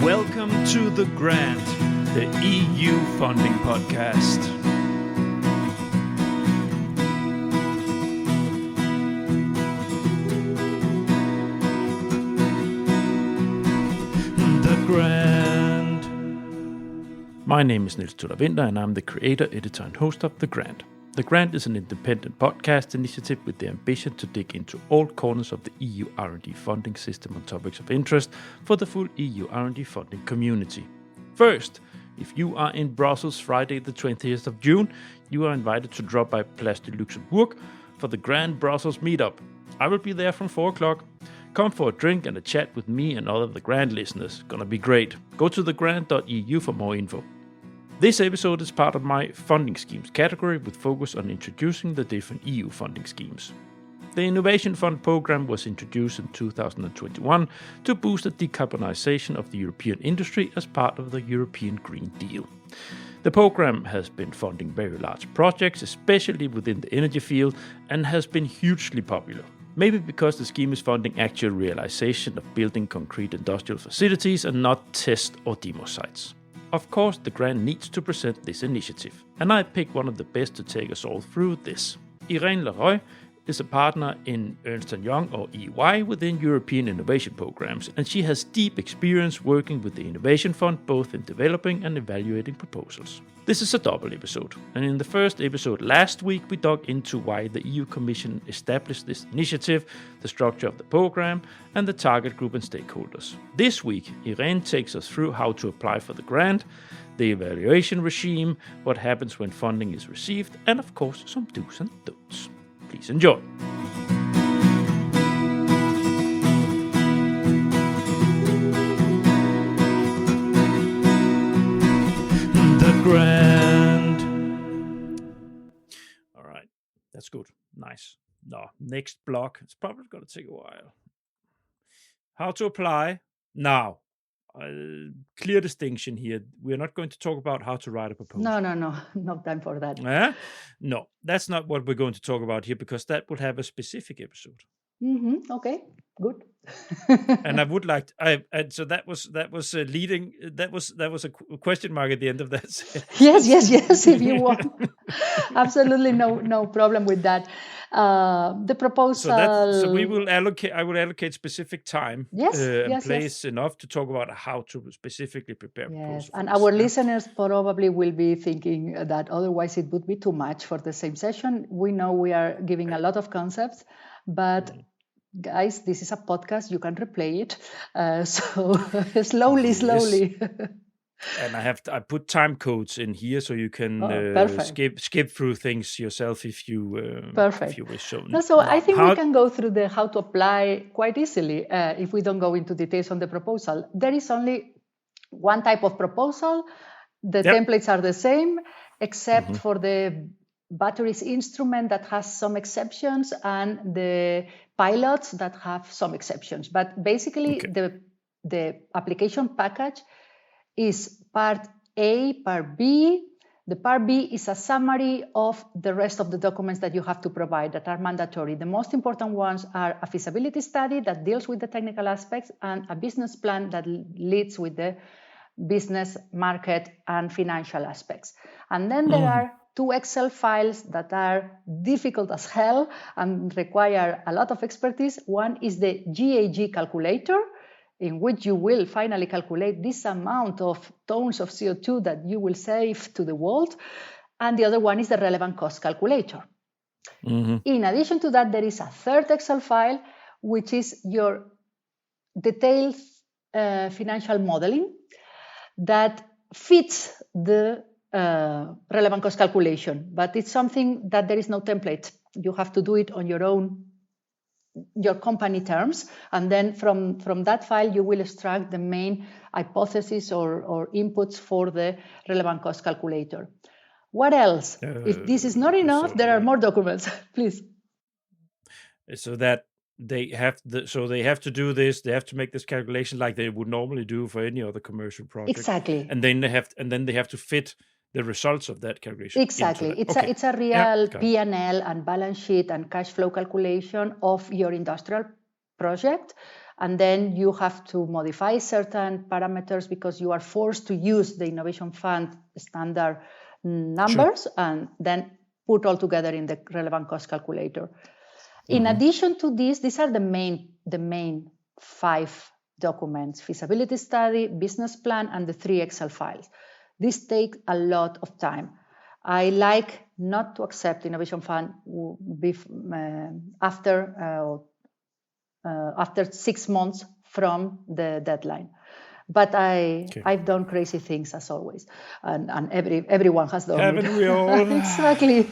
Welcome to The Grant, the EU funding podcast. The Grant. My name is Niels Tuller Winter, and I'm the creator, editor, and host of The Grant. The Grant is an independent podcast initiative with the ambition to dig into all corners of the EU R&D funding system on topics of interest for the full EU R&D funding community. First, if you are in Brussels Friday the 20th of June, you are invited to drop by Place du Luxembourg for the Grand Brussels meetup. I will be there from 4 o'clock. Come for a drink and a chat with me and all of the Grant listeners. Gonna be great. Go to thegrant.eu for more info. This episode is part of my funding schemes category with focus on introducing the different EU funding schemes. The Innovation Fund program was introduced in 2021 to boost the decarbonisation of the European industry as part of the European Green Deal. The program has been funding very large projects, especially within the energy field, and has been hugely popular. Maybe because the scheme is funding actual realization of building concrete industrial facilities and not test or demo sites. Of course, the grant needs to present this initiative, and I picked one of the best to take us all through this. Irene Larroy is a partner in Ernst & Young or EY within European innovation programs, and she has deep experience working with the Innovation Fund both in developing and evaluating proposals. This is a double episode, and in the first episode last week we dug into why the EU Commission established this initiative, the structure of the program, and the target group and stakeholders. This week, Irene takes us through how to apply for the grant, the evaluation regime, what happens when funding is received, and of course some do's and don'ts. Please enjoy. The Grant. All right, that's good. Nice. Now, next block. It's probably going to take a while. How to apply now. Clear distinction here. We're not going to talk about how to write a proposal. No time for that. No, that's not what we're going to talk about here because that would have a specific episode. Okay, good. And I would like so that was leading. That was a question mark at the end of that. Yes. If you want, absolutely no problem with that. The proposal. So we will allocate. I will allocate specific time and place enough to talk about how to specifically prepare. Yes, and our listeners probably will be thinking that otherwise it would be too much for the same session. We know we are giving a lot of concepts, but. Guys, this is a podcast. You can replay it. So slowly. And I put time codes in here so you can skip through things yourself if you wish. So I think we can go through the how to apply quite easily if we don't go into details on the proposal. There is only one type of proposal. The templates are the same, except for the batteries instrument that has some exceptions and the pilots that have some exceptions. But basically, the application package is part A, part B. The part B is a summary of the rest of the documents that you have to provide that are mandatory. The most important ones are a feasibility study that deals with the technical aspects and a business plan that leads with the business, market, and financial aspects. And then there are 2 Excel files that are difficult as hell and require a lot of expertise. One is the GAG calculator, in which you will finally calculate this amount of tons of CO2 that you will save to the world. And the other one is the relevant cost calculator. In addition to that, there is a 3rd Excel file, which is your detailed financial modeling that fits the relevant cost calculation, but it's something that there is no template. You have to do it on your company terms, and then from that file you will extract the main hypothesis or inputs for the relevant cost calculator. What else? If this is not enough, there are more documents. Please. So that they have to do this. They have to make this calculation like they would normally do for any other commercial project. Exactly. And then they have to fit the results of that calculation. Exactly. It's a real P&L and balance sheet and cash flow calculation of your industrial project. And then you have to modify certain parameters because you are forced to use the Innovation Fund standard numbers and then put all together in the relevant cost calculator. In addition to this, these are the main 5 documents: feasibility study, business plan, and the 3 Excel files. This takes a lot of time. I like not to accept Innovation Fund after 6 months from the deadline. But I've done crazy things as always, and everyone has done Haven't we all? Exactly.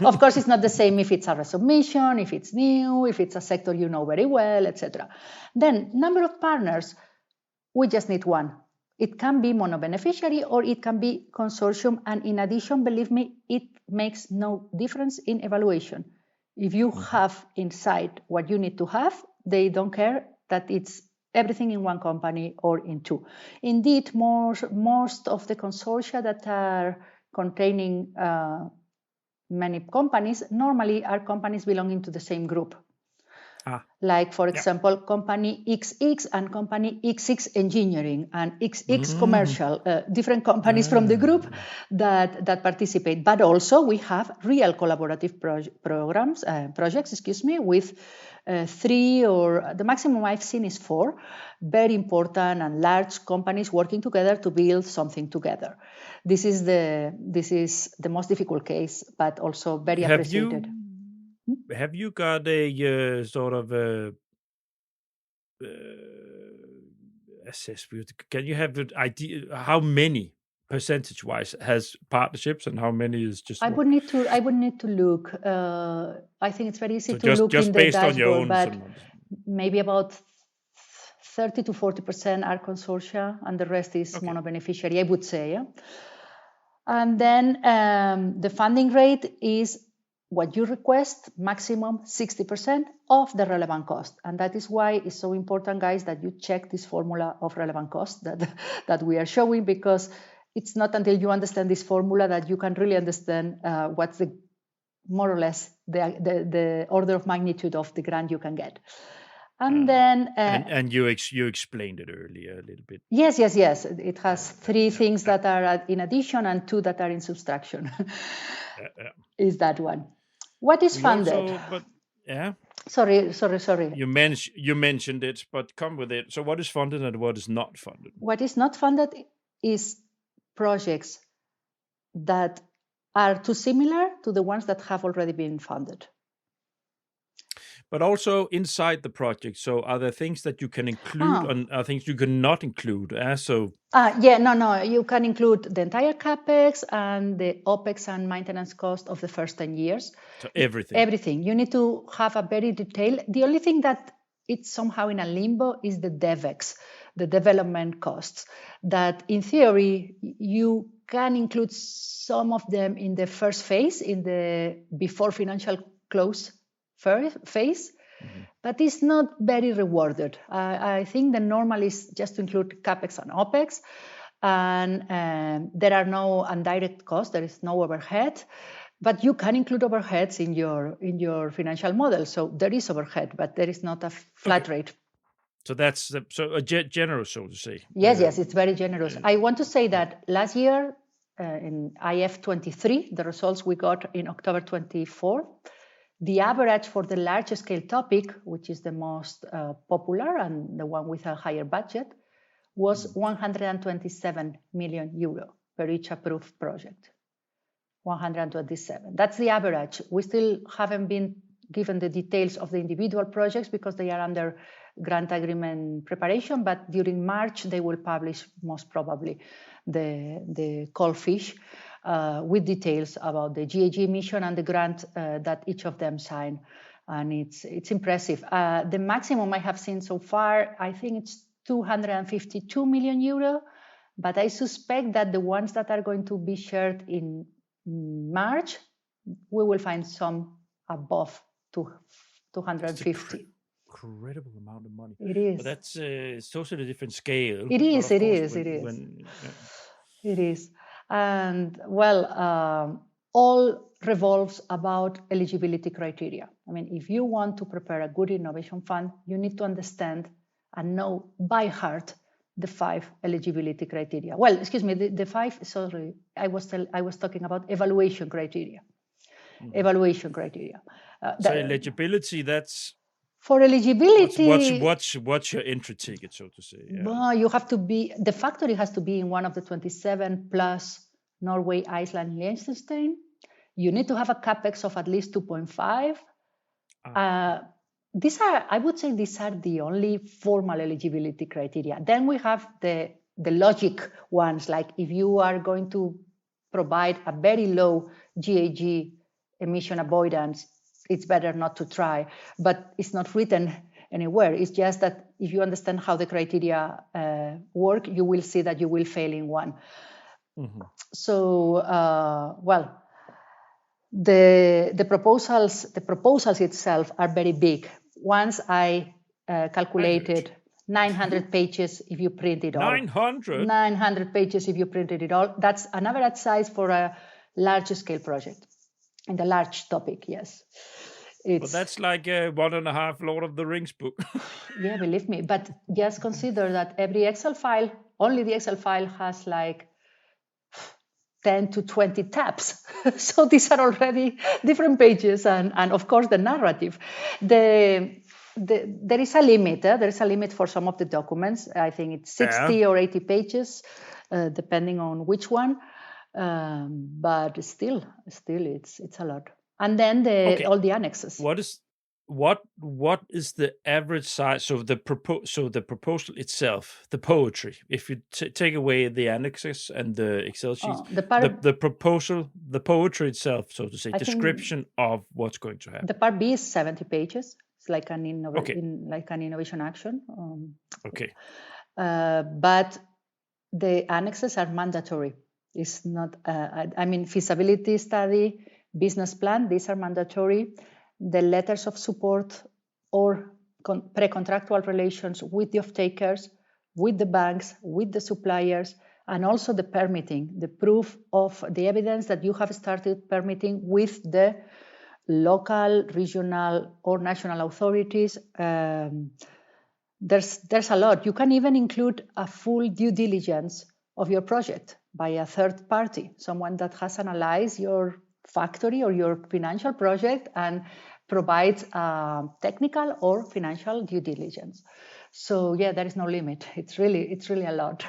Of course, it's not the same if it's a resubmission, if it's new, if it's a sector you know very well, etc. Then, number of partners, we just need one. It can be mono-beneficiary or it can be consortium. And in addition, believe me, it makes no difference in evaluation. If you have inside what you need to have, they don't care that it's everything in one company or in 2. Indeed, most of the consortia that are containing many companies normally are companies belonging to the same group. Like, for example, company XX and company XX Engineering and XX Commercial, different companies from the group that participate. But also we have real collaborative projects, with 3, or the maximum I've seen is 4, very important and large companies working together to build something together. This is the most difficult case, but also very appreciated. Have you got a sort of assessment? Can you have an idea how many percentage-wise has partnerships and how many is just? I would need to look. I think it's very easy to look just in the based dashboard, on your own but maybe about 30 to 40% are consortia, and the rest is mono-beneficiary, I would say. Yeah? And then the funding rate is what you request, maximum 60% of the relevant cost. And that is why it's so important, guys, that you check this formula of relevant cost that we are showing, because it's not until you understand this formula that you can really understand what's more or less the order of magnitude of the grant you can get. And then and you explained it earlier a little bit. Yes. It has 3 things that are in addition and 2 that are in subtraction. Is that one? What is funded? Sorry. You mentioned it, but come with it. So what is funded and what is not funded? What is not funded is projects that are too similar to the ones that have already been funded. But also inside the project, so are there things that you can include and are things you cannot include? No, you can include the entire CapEx and the OpEx and maintenance cost of the first 10 years. So everything. Everything. You need to have a very detailed. The only thing that it's somehow in a limbo is the DevEx, the development costs, that in theory you can include some of them in the first phase, in the before financial close phase, but it's not very rewarded. I think the normal is just to include CapEx and OpEx, and there are no indirect costs, there is no overhead, but you can include overheads in your financial model. So there is overhead, but there is not a flat rate. So that's generous, so to say. Yes, it's very generous. I want to say that last year in IF23, the results we got in October 24, the average for the large scale topic, which is the most popular and the one with a higher budget, was 127 million euro per each approved project. 127. That's the average. We still haven't been given the details of the individual projects because they are under grant agreement preparation, but during March they will publish most probably the call fish with details about the GAG mission and the grant that each of them sign. And it's impressive. The maximum I have seen so far, I think it's 252 million euro, but I suspect that the ones that are going to be shared in March, we will find some above 250. Incredible amount of money. It is. But that's it's totally a different scale. It is. And well, all revolves about eligibility criteria. I mean, if you want to prepare a good innovation fund, you need to understand and know by heart the 5 eligibility criteria. Well, excuse me, the 5, sorry, I was talking about evaluation criteria. Mm-hmm. Evaluation criteria. So eligibility, that's... For eligibility... What's your entry ticket, so to say? Yeah. You have to be... The factory has to be in one of the 27 plus Norway, Iceland, Liechtenstein. You need to have a capex of at least 2.5. These are, I would say, these are the only formal eligibility criteria. Then we have the logic ones, like if you are going to provide a very low GHG emission avoidance, it's better not to try. But it's not written anywhere. It's just that if you understand how the criteria work, you will see that you will fail in one. Mm-hmm. So, well, the proposals itself are very big. Once I calculated 900 pages if you print it all. 900 pages if you printed it all. That's an average size for a large scale project. And a large topic, yes. But that's like a 1.5 Lord of the Rings book. Yeah, believe me. But just consider that every Excel file, only the Excel file has like 10 to 20 tabs. So these are already different pages, and of course the narrative. There is a limit. There is a limit for some of the documents. I think it's 60 or 80 pages, depending on which one. But still, it's a lot. And then all the annexes. What is the average size? So the proposal itself, the poetry. If you take away the annexes and the Excel sheets, the proposal, the poetry itself, so to say, description of what's going to happen. The part B is 70 pages. It's like an innovation action. Okay. But the annexes are mandatory. It's not. Feasibility study, business plan. These are mandatory. The letters of support or pre-contractual relations with the off-takers, with the banks, with the suppliers, and also the permitting, the proof of the evidence that you have started permitting with the local, regional, or national authorities. There's a lot. You can even include a full due diligence of your project by a third party, someone that has analyzed your factory or your financial project and provides technical or financial due diligence. So yeah, there is no limit. It's really a lot.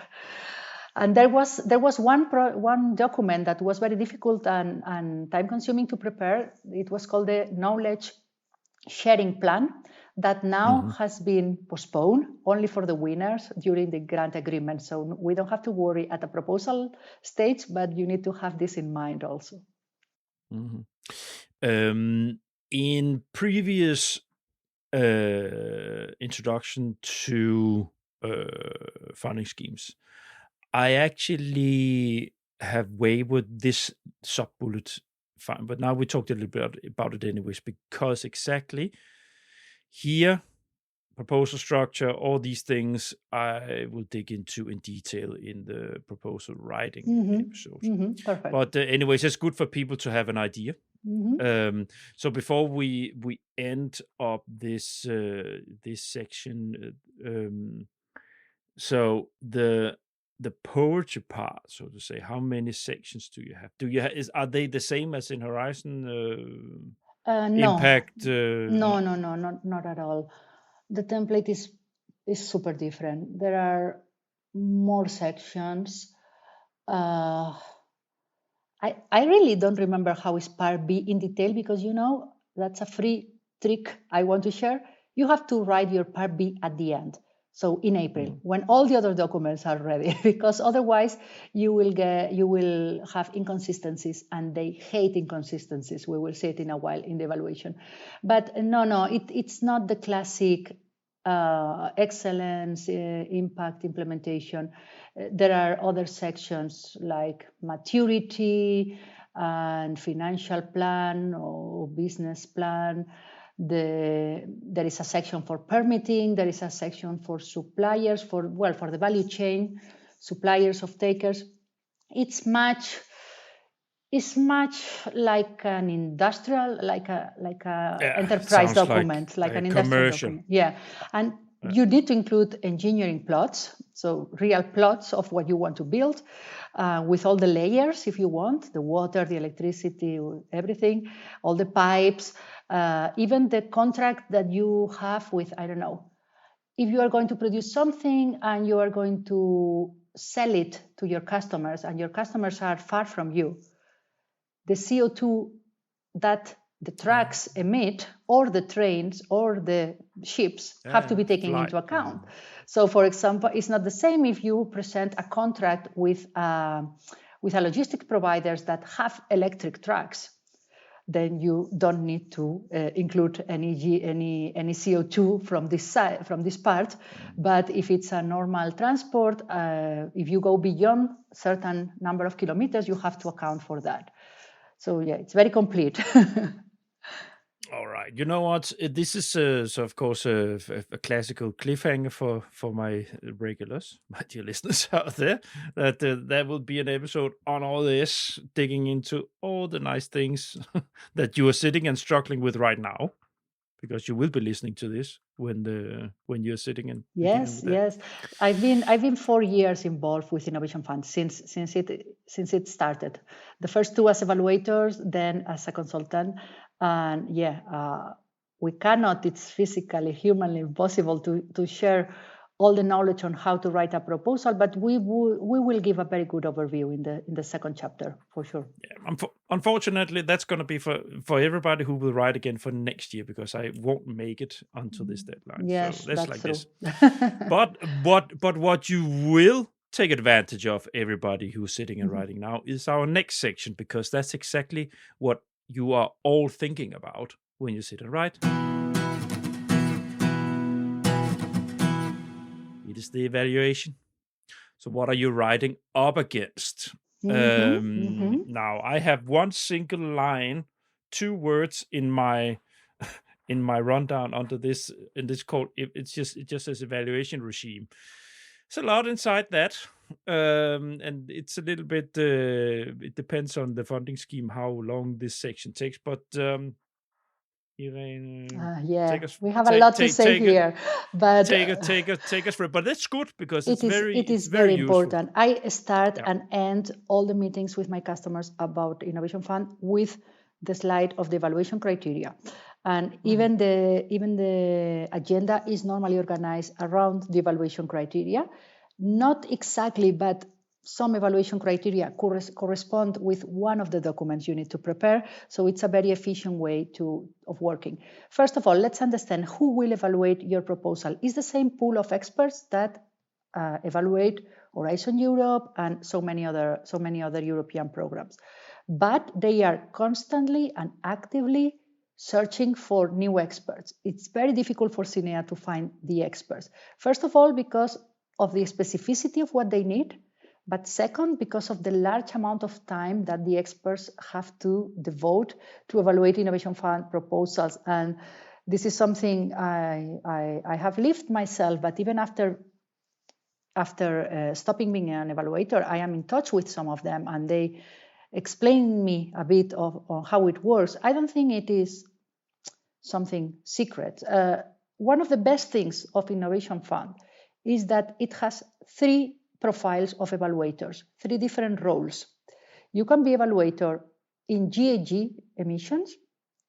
And there was one document that was very difficult and time consuming to prepare. It was called the knowledge sharing plan that now has been postponed only for the winners during the grant agreement. So we don't have to worry at the proposal stage, but you need to have this in mind also. Mm-hmm. In previous introduction to funding schemes, I actually have waived this sub-bullet fine, but now we talked a little bit about it anyways, because exactly here, proposal structure, all these things I will dig into in detail in the proposal writing episode. Perfect. But anyways, it's good for people to have an idea. So before we end up this section, so the poetry part, so to say, how many sections do you have? Are they the same as in Horizon? No. Impact? No, not at all. The template is super different. There are more sections. I really don't remember how is part B in detail, because that's a free trick I want to share. You have to write your part B at the end. So in April, when all the other documents are ready, because otherwise you will have inconsistencies, and they hate inconsistencies. We will see it in a while in the evaluation. But it's not the classic excellence, impact, implementation. There are other sections like maturity and financial plan or business plan. There is a section for permitting. There is a section for suppliers, for the value chain, suppliers, off-takers. It's is much like an industrial, like a enterprise sounds document, like an industrial commercial. document. Yeah, and you need to include engineering plots, so real plots of what you want to build, with all the layers, if you want, the water, the electricity, everything, all the pipes, even the contract that you have with, I don't know, if you are going to produce something and you are going to sell it to your customers and your customers are far from you, the CO2 that the trucks emit, or the trains or the ships, have to be taken into account. So, for example, it's not the same if you present a contract with a logistics providers that have electric trucks. Then you don't need to include any CO2 from this side, from this part. But if it's a normal transport, if you go beyond certain number of kilometers, you have to account for that. So yeah, it's very complete. All right. You know what? This is, so of course, a classical cliffhanger for my regulars, my dear listeners out there, that there will be an episode on all this, digging into all the nice things that you are sitting and struggling with right now, because you will be listening to this when you're sitting and yes, yes. I've been 4 years involved with Innovation Fund since it started. The first 2 as evaluators, then as a consultant, and we cannot. It's physically, humanly impossible to share all the knowledge on how to write a proposal, but we will give a very good overview in the second chapter for sure. Yeah, unfortunately, that's going to be for everybody who will write again for next year, because I won't make it until this deadline. Yes, so that's like true. This. but what you will take advantage of, everybody who's sitting and writing now, is our next section, because that's exactly what you are all thinking about when you sit and write. It is the evaluation. So what are you writing up against? Now I have one single line, 2 words in my rundown under this, in this code. It just says evaluation regime. It's a lot inside that, and it's a little bit. It depends on the funding scheme how long this section takes. But Irene, we have a lot to say here, but take us for it. But that's good, because it is very useful. important. I start and end all the meetings with my customers about Innovation Fund with the slide of the evaluation criteria, and even the agenda is normally organized around the evaluation criteria, not exactly, but some evaluation criteria correspond with one of the documents you need to prepare. So it's a very efficient way of working. First of all, let's understand who will evaluate your proposal. It's the same pool of experts that evaluate Horizon Europe and so many other European programs. But they are constantly and actively searching for new experts. It's very difficult for CINEA to find the experts. First of all, because of the specificity of what they need, but second, because of the large amount of time that the experts have to devote to evaluate Innovation Fund proposals. And this is something I have lived myself, but even after stopping being an evaluator, I am in touch with some of them, and they explain me a bit on how it works. I don't think it is something secret. One of the best things of Innovation Fund is that it has 3 profiles of evaluators, 3 different roles. You can be evaluator in GHG emissions,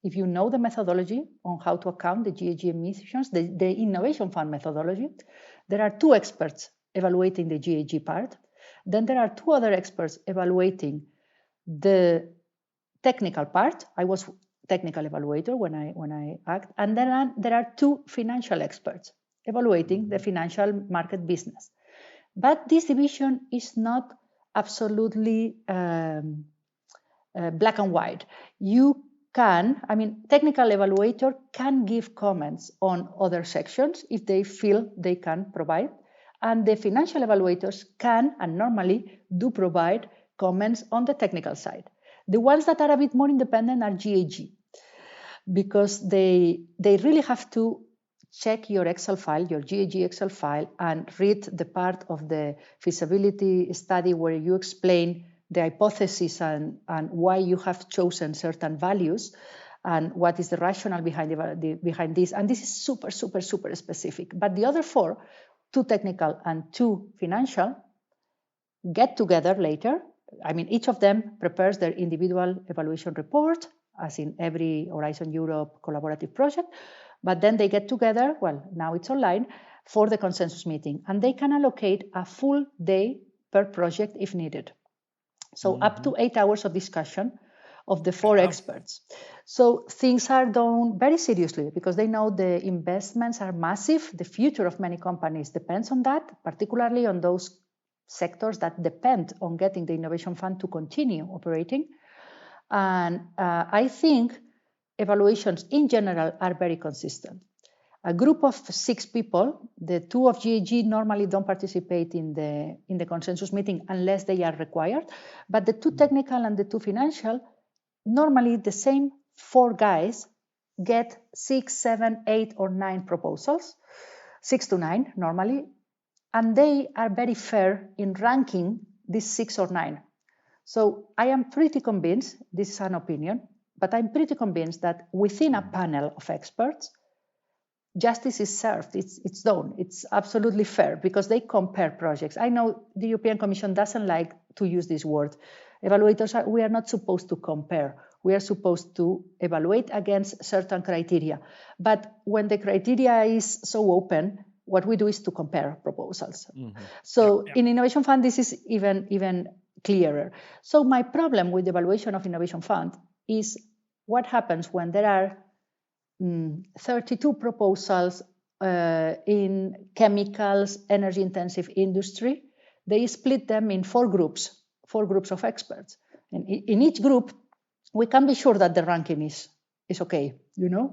if you know the methodology on how to account the GHG emissions, the Innovation Fund methodology. There are 2 experts evaluating the GHG part. Then there are 2 other experts evaluating the technical part. I was technical evaluator when I act. And then there are 2 financial experts evaluating the financial market business. But this division is not absolutely black and white. Technical evaluator can give comments on other sections if they feel they can provide. And the financial evaluators can and normally do provide comments on the technical side. The ones that are a bit more independent are GHG, because they really have to check your Excel file, your GHG Excel file, and read the part of the feasibility study where you explain the hypothesis and why you have chosen certain values and what is the rationale behind this. And this is super, super, super specific. But the other 4, 2 technical and 2 financial, get together later. I mean, each of them prepares their individual evaluation report, as in every Horizon Europe collaborative project. But then they get together, well, now it's online, for the consensus meeting. And they can allocate a full day per project if needed. So up to 8 hours of discussion of the 4 experts. So things are done very seriously because they know the investments are massive. The future of many companies depends on that, particularly on those sectors that depend on getting the Innovation Fund to continue operating. And I think evaluations in general are very consistent. A group of 6 people, the 2 of GAG normally don't participate in the consensus meeting unless they are required, but the 2 technical and the 2 financial, normally the same 4 guys get 6, 7, 8, or 9 proposals, 6 to 9 normally, and they are very fair in ranking these 6 or 9. So I am pretty convinced, this is an opinion, but I'm pretty convinced that within a panel of experts, justice is served, it's done, it's absolutely fair because they compare projects. I know the European Commission doesn't like to use this word. Evaluators, we are not supposed to compare. We are supposed to evaluate against certain criteria. But when the criteria is so open, what we do is to compare proposals. So in Innovation Fund, this is even clearer. So my problem with the evaluation of Innovation Fund is what happens when there are 32 proposals in chemicals, energy-intensive industry. They split them in 4 groups of experts. And in each group, we can be sure that the ranking is okay,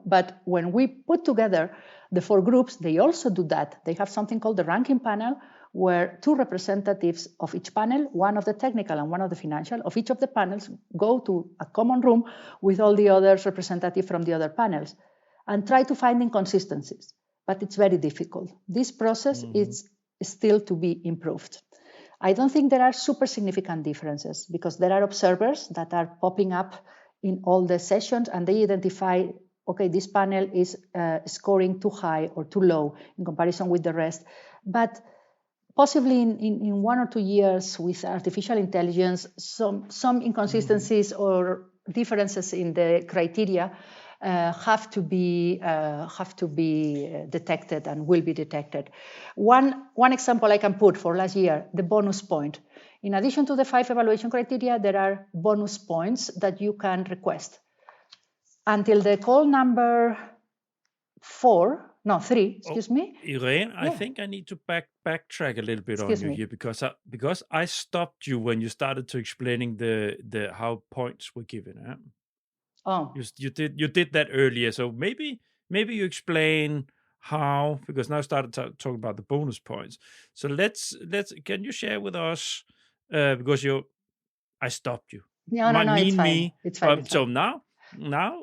But when we put together the 4 groups, they also do that. They have something called the ranking panel, where 2 representatives of each panel, one of the technical and one of the financial, of each of the panels, go to a common room with all the other representatives from the other panels and try to find inconsistencies. But it's very difficult. This process is still to be improved. I don't think there are super significant differences because there are observers that are popping up in all the sessions and they identify, okay, this panel is scoring too high or too low in comparison with the rest. But possibly in 1 or 2 years with artificial intelligence, some inconsistencies or differences in the criteria have to be detected and will be detected. One example I can put for last year, the bonus point. In addition to the 5 evaluation criteria, there are bonus points that you can request. Until the call number 3, excuse me. Irene, I think I need to backtrack a little bit on you here because I stopped you when you started to explaining the how points were given. You did that earlier, so maybe you explain how, because now I started talking about the bonus points. So let's can you share with us because I stopped you. No, it's fine. It's fine. So now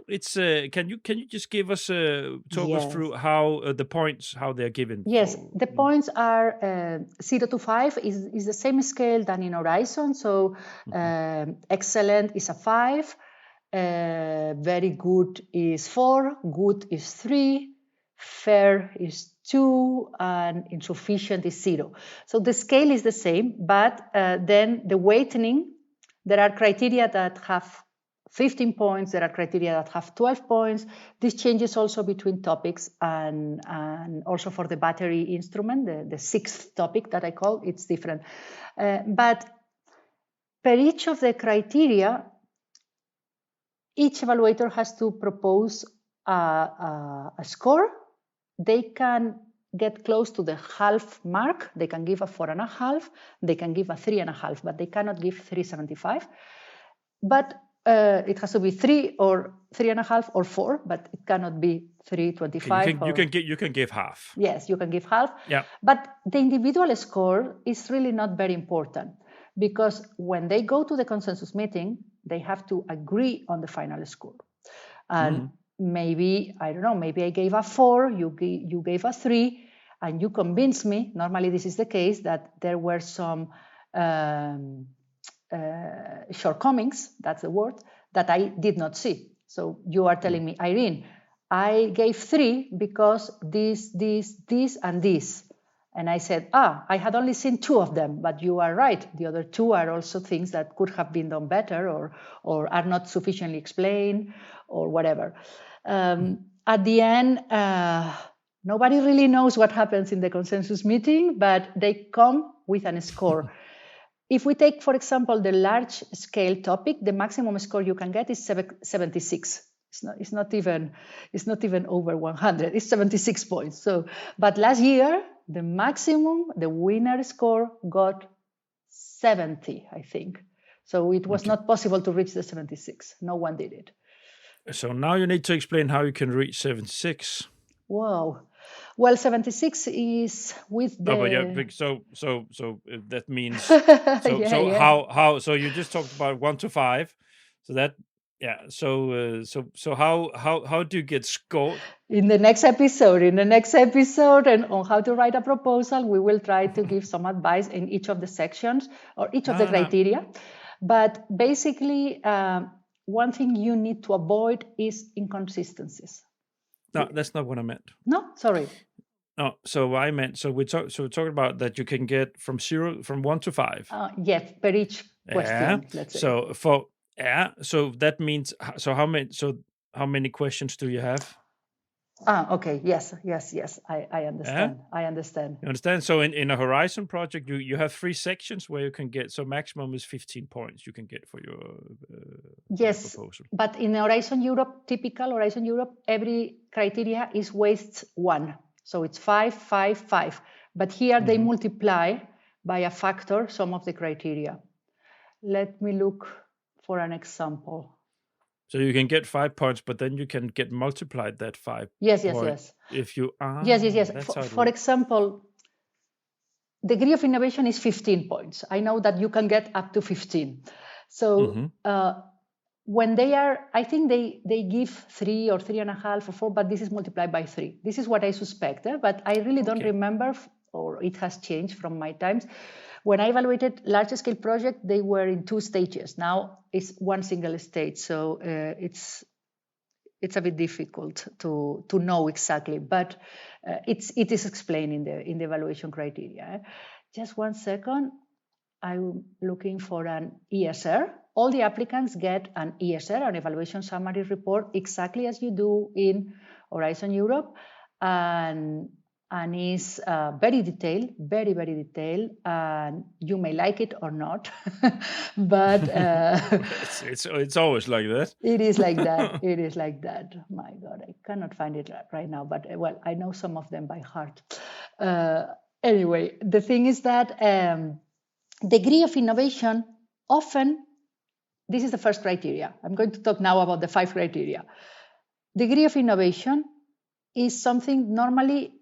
it's can you just give us talk us through how the points, how they're given? Yes, the points are 0 to 5 is the same scale than in Horizon. So excellent is a 5. Very good is 4, good is 3, fair is 2, and insufficient is 0. So the scale is the same, but then the weighting, there are criteria that have 15 points, there are criteria that have 12 points. This changes also between topics and also for the battery instrument, the 6th topic that I call, it's different. But per each of the criteria, each evaluator has to propose a score. They can get close to the half mark. They can give a 4.5. They can give a 3.5, but they cannot give 3.75. But it has to be 3 or 3.5 or 4, but it cannot be 3.25. You can give half. Yes, you can give half. Yeah. But the individual score is really not very important because when they go to the consensus meeting, they have to agree on the final score. And maybe, I don't know, maybe I gave a 4, you gave a 3, and you convinced me, normally this is the case, that there were some shortcomings, that's the word, that I did not see. So you are telling me, Irene, I gave 3 because this, and this. And I said, I had only seen 2 of them, but you are right. The other 2 are also things that could have been done better or are not sufficiently explained or whatever. At the end, nobody really knows what happens in the consensus meeting, but they come with a score. If we take, for example, the large scale topic, the maximum score you can get is 76. It's not even over 100. It's 76 points. So, but last year, the maximum, the winner score got 70, I think. So it was not possible to reach the 76. No one did it. So now you need to explain how you can reach 76. Wow. Well, 76 is with the. Oh, but yeah. So that means. How? So you just talked about 1 to 5. So that. Yeah. So how do you get scored? In the next episode, and on how to write a proposal, we will try to give some advice in each of the sections or each of the criteria. But basically, one thing you need to avoid is inconsistencies. No, that's not what I meant. No, sorry. No, so I meant we're talking about that you can get from 1 to 5. Yes, per each question. Let's say. So that means how many questions do you have? Okay. Yes. I understand. I understand. You understand? So in a Horizon project, you have 3 sections where you can get, so maximum is 15 points you can get for your proposal. But in Horizon Europe, typical Horizon Europe, every criteria is weights 1. So it's 5, 5, 5. But here they multiply by a factor some of the criteria. Let me look for an example. So you can get 5 points, but then you can get multiplied that 5. Yes. If you are. Yes. For example, degree of innovation is 15 points. I know that you can get up to 15. So when they are, I think they give 3 or 3.5 or 4, but this is multiplied by 3. This is what I suspect, but I really don't remember, or it has changed from my times. When I evaluated large-scale project, they were in 2 stages. Now it's 1 single stage, so it's a bit difficult to know exactly, but it is explained in the evaluation criteria. Just 1 second. I'm looking for an ESR. All the applicants get an ESR, an evaluation summary report, exactly as you do in Horizon Europe, and is very detailed, very, very detailed. And you may like it or not, but it's always like that. It is like that. It is like that. My God, I cannot find it right now, but well, I know some of them by heart. Anyway, the thing is that degree of innovation often, this is the first criteria. I'm going to talk now about the 5 criteria. Degree of innovation is something normally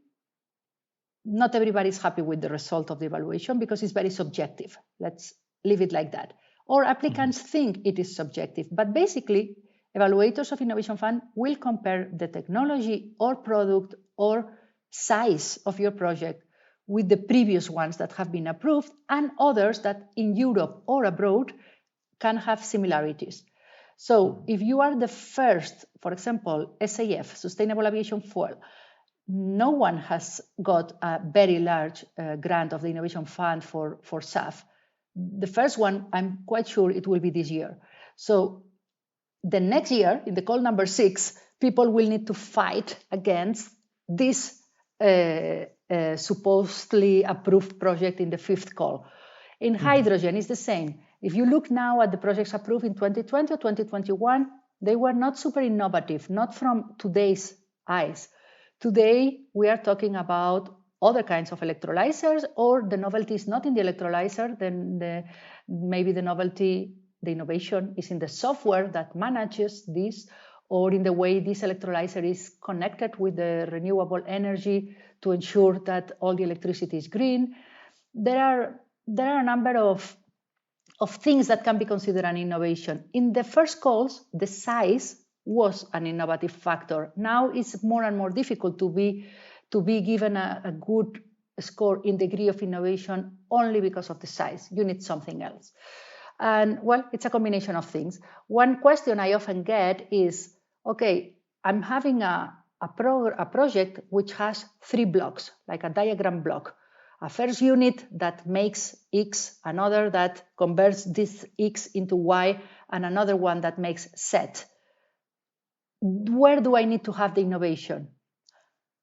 not everybody is happy with the result of the evaluation because it's very subjective. Let's leave it like that. Or applicants think it is subjective, but basically evaluators of Innovation Fund will compare the technology or product or size of your project with the previous ones that have been approved and others that in Europe or abroad can have similarities. So if you are the first, for example, SAF, Sustainable Aviation Fuel, no one has got a very large grant of the Innovation Fund for SAF. The first one, I'm quite sure it will be this year. So the next year, in the call number 6, people will need to fight against this supposedly approved project in the 5th call. In hydrogen, it's the same. If you look now at the projects approved in 2020 or 2021, they were not super innovative, not from today's eyes. Today, we are talking about other kinds of electrolyzers, or the novelty is not in the electrolyzer, then maybe the novelty, the innovation is in the software that manages this, or in the way this electrolyzer is connected with the renewable energy to ensure that all the electricity is green. There are a number of things that can be considered an innovation. In the first calls, the size was an innovative factor. Now it's more and more difficult to be given a good score in degree of innovation only because of the size. You need something else. And well, it's a combination of things. One question I often get is, okay, I'm having a project which has 3 blocks, like a diagram block. A first unit that makes X, another that converts this X into Y, and another one that makes Z. Where do I need to have the innovation?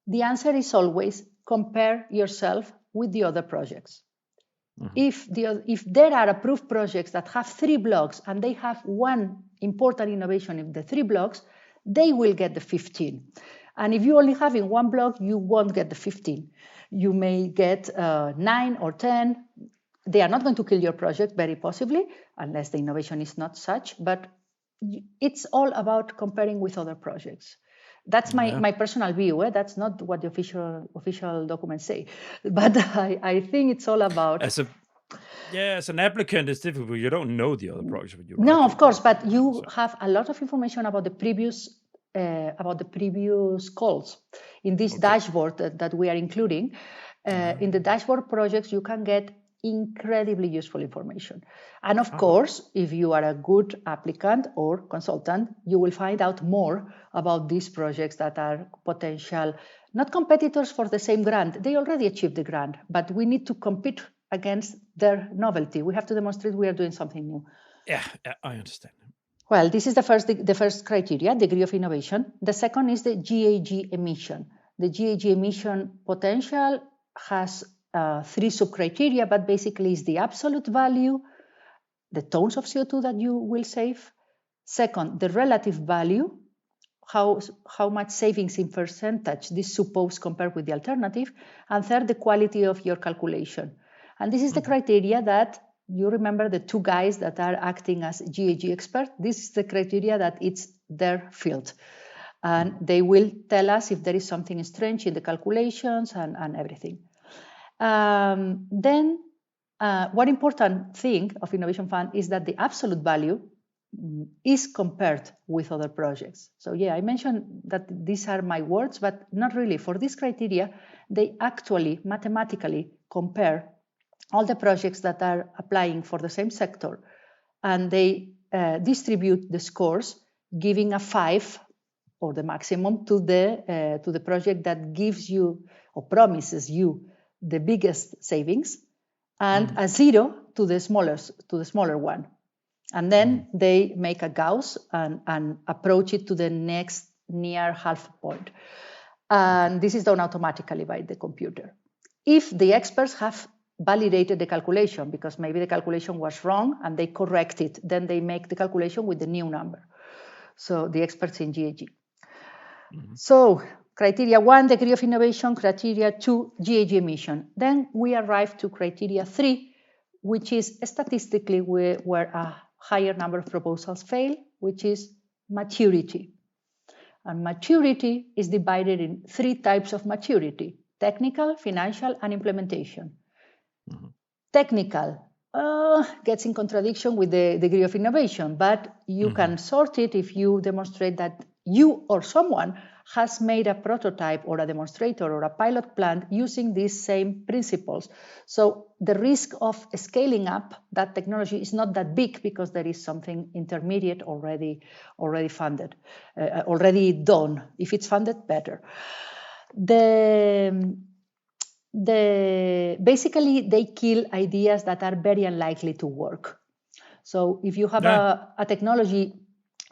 The answer is always compare yourself with the other projects. If there are approved projects that have 3 blocks and they have one important innovation in the 3 blocks, they will get the 15. And if you only have in 1 block, you won't get the 15. You may get 9 or 10. They are not going to kill your project, very possibly, unless the innovation is not such. But it's all about comparing with other projects. That's my personal view. That's not what the official documents say. But I think it's all about... As an applicant, it's difficult. You don't know the other projects. No, of course, but you have a lot of information about the previous calls in this dashboard that we are including. In the dashboard projects, you can get incredibly useful information. And of course, if you are a good applicant or consultant, you will find out more about these projects that are potential, not competitors for the same grant. They already achieved the grant, but we need to compete against their novelty. We have to demonstrate we are doing something new. Yeah, I understand. Well, this is the first criteria, degree of innovation. The second is the GHG emission. The GHG emission potential has 3 sub-criteria, but basically is the absolute value, the tons of CO2 that you will save. Second, the relative value, how much savings in percentage this suppose compared with the alternative. And third, the quality of your calculation. And this is the criteria that, you remember the 2 guys that are acting as GHG experts. This is the criteria that it's their field. And they will tell us if there is something strange in the calculations and everything. Then, one important thing of Innovation Fund is that the absolute value is compared with other projects. So yeah, I mentioned that these are my words, but not really. For this criteria, they actually mathematically compare all the projects that are applying for the same sector, and they distribute the scores, giving a 5 or the maximum to the project that gives you or promises you the biggest savings, and a 0 to the smaller one. And then they make a Gauss and approach it to the next near half point. And this is done automatically by the computer. If the experts have validated the calculation, because maybe the calculation was wrong and they correct it, then they make the calculation with the new number. So the experts in GHG. So criteria 1, degree of innovation, criteria 2, GHG emission. Then we arrive to criteria 3, which is statistically where a higher number of proposals fail, which is maturity. And maturity is divided in 3 types of maturity: technical, financial, and implementation. Technical gets in contradiction with the degree of innovation, but you can sort it if you demonstrate that you or someone has made a prototype or a demonstrator or a pilot plant using these same principles. So the risk of scaling up that technology is not that big because there is something intermediate already funded, already done. If it's funded, better. Basically, they kill ideas that are very unlikely to work. So if you have a technology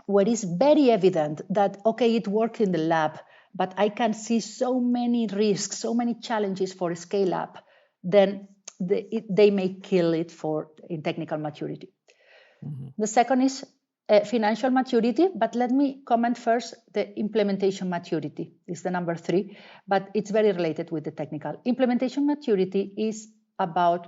where it's very evident that, okay, it works in the lab, but I can see so many risks, so many challenges for scale up, then they may kill it in technical maturity. The second is financial maturity, but let me comment first the implementation maturity. It's the number 3, but it's very related with the technical. Implementation maturity is about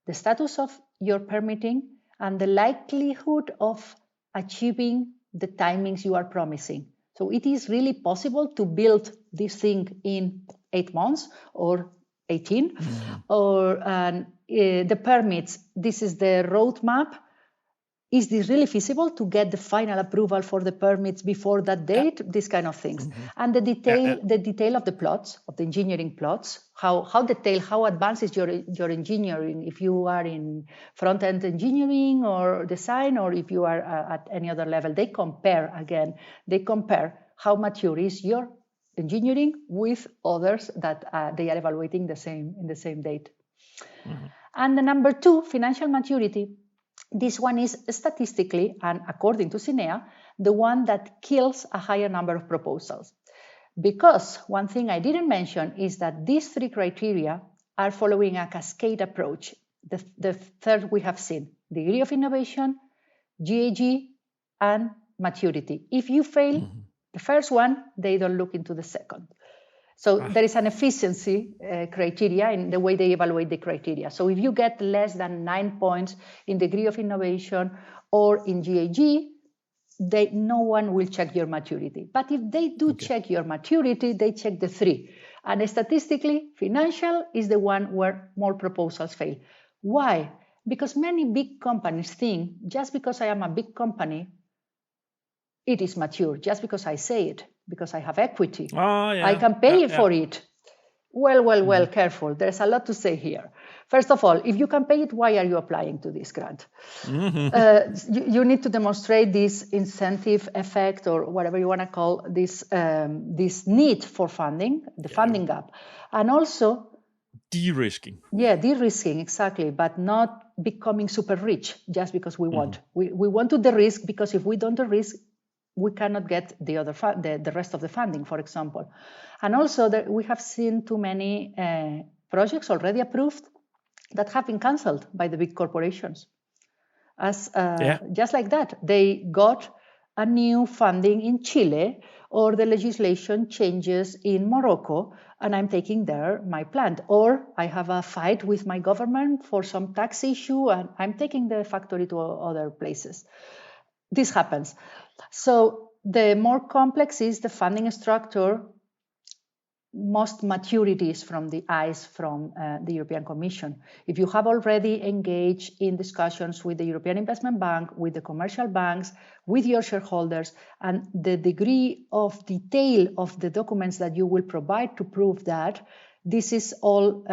the status of your permitting and the likelihood of achieving the timings you are promising. So it is really possible to build this thing in 8 months or 18, or the permits. This is the roadmap. is this really feasible to get the final approval for the permits before that date? These kind of things. And the detail of the plots, of the engineering plots, how advanced is your engineering, if you are in front-end engineering or design, or if you are at any other level. They compare how mature is your engineering with others that they are evaluating in the same date. And the number 2, financial maturity. This one is statistically, and according to CINEA, the one that kills a higher number of proposals. Because one thing I didn't mention is that these 3 criteria are following a cascade approach. The third we have seen, degree of innovation, GAG, and maturity. If you fail the first one, they don't look into the second. So there is an efficiency criteria in the way they evaluate the criteria. So if you get less than 9 points in degree of innovation or in GAG, no one will check your maturity. But if they do check your maturity, they check the 3. And statistically, financial is the one where more proposals fail. Why? Because many big companies think, just because I am a big company, it is mature. Just because I say it, because I have equity, I can pay for it. Well, careful. There's a lot to say here. First of all, if you can pay it, why are you applying to this grant? You need to demonstrate this incentive effect, or whatever you want to call this need for funding, the funding gap. And also de-risking. Yeah, de-risking, exactly, but not becoming super rich just because we want. We want to de-risk, because if we don't de-risk, we cannot get the rest of the funding, for example. And also we have seen too many projects already approved that have been cancelled by the big corporations. Just like that, they got a new funding in Chile, or the legislation changes in Morocco, and I'm taking there my plant. Or I have a fight with my government for some tax issue, and I'm taking the factory to other places. This happens. So the more complex is the funding structure, most maturities from the eyes from the European Commission. If you have already engaged in discussions with the European Investment Bank, with the commercial banks, with your shareholders, and the degree of detail of the documents that you will provide to prove that, this is all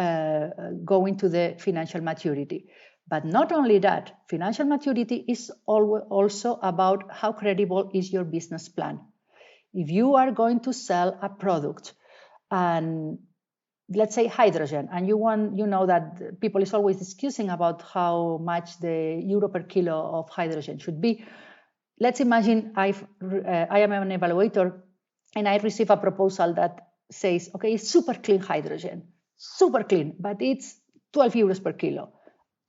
going to the financial maturity. But not only that, financial maturity is also about how credible is your business plan. If you are going to sell a product, and let's say hydrogen, and you know that people is always discussing about how much the euro per kilo of hydrogen should be. Let's imagine I am an evaluator and I receive a proposal that says, okay, it's super clean hydrogen, super clean, but it's 12 euros per kilo.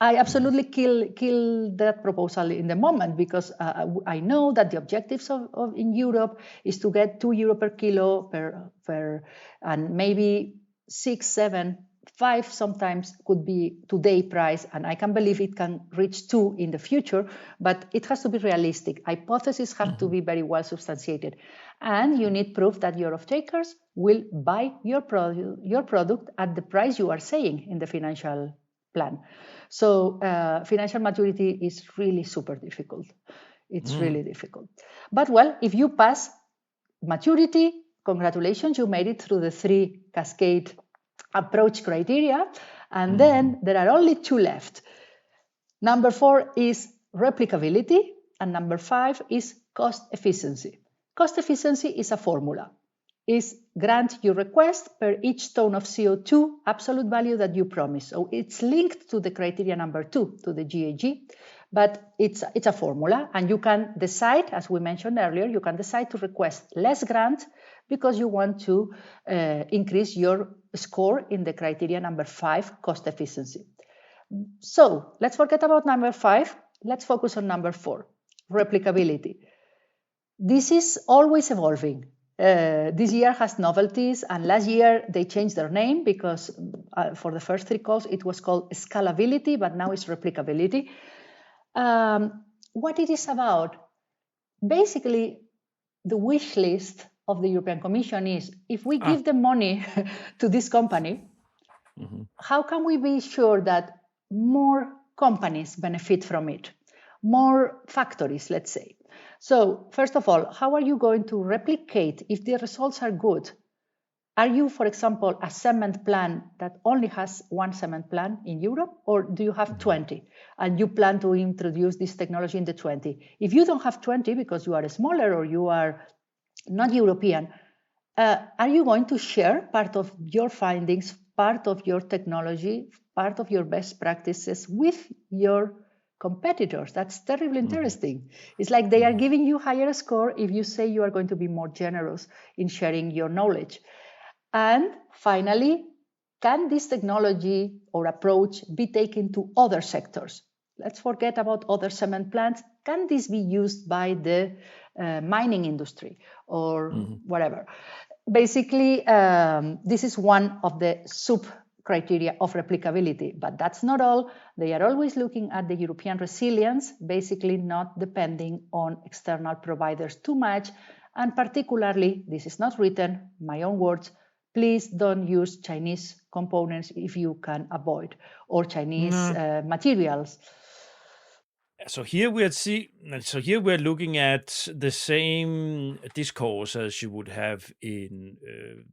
I absolutely kill that proposal in the moment, because I know that the objectives of in Europe is to get 2 euro per kilo per and maybe 6, 7, 5 sometimes could be today price, and I can believe it can reach 2 in the future, but it has to be realistic. Hypotheses have to be very well substantiated, and you need proof that your off-takers will buy your product at the price you are saying in the financial plan. So financial maturity is really super difficult. It's really difficult. But well, if you pass maturity, congratulations, you made it through the 3 cascade approach criteria. And then there are only 2 left. Number 4 is replicability, and number 5 is cost efficiency. Cost efficiency is a formula. Is grant you request per each ton of CO2 absolute value that you promise. So it's linked to the criteria number 2, to the GAG, but it's a formula, and you can decide, as we mentioned earlier, you can decide to request less grant because you want to increase your score in the criteria number 5, cost efficiency. So let's forget about number 5. Let's focus on number 4, replicability. This is always evolving. This year has novelties, and last year they changed their name because for the first 3 calls it was called scalability, but now it's replicability. What it is about, basically the wish list of the European Commission is, if we give the money to this company, how can we be sure that more companies benefit from it? more factories, let's say. So first of all, how are you going to replicate if the results are good? Are you, for example, a cement plant that only has one cement plant in Europe, or do you have 20 and you plan to introduce this technology in the 20? If you don't have 20 because you are smaller or you are not European, are you going to share part of your findings, part of your technology, part of your best practices with your competitors? That's terribly interesting. It's like they are giving you higher score if you say you are going to be more generous in sharing your knowledge. And finally, can this technology or approach be taken to other sectors? Let's forget about other cement plants. Can this be used by the mining industry or whatever? Basically, this is one of the sub-criteria of replicability, but that's not all. They are always looking at the European resilience, basically not depending on external providers too much. And particularly, this is not written, my own words, please don't use Chinese components if you can avoid, or Chinese materials. So here we're looking at the same discourse as you would have in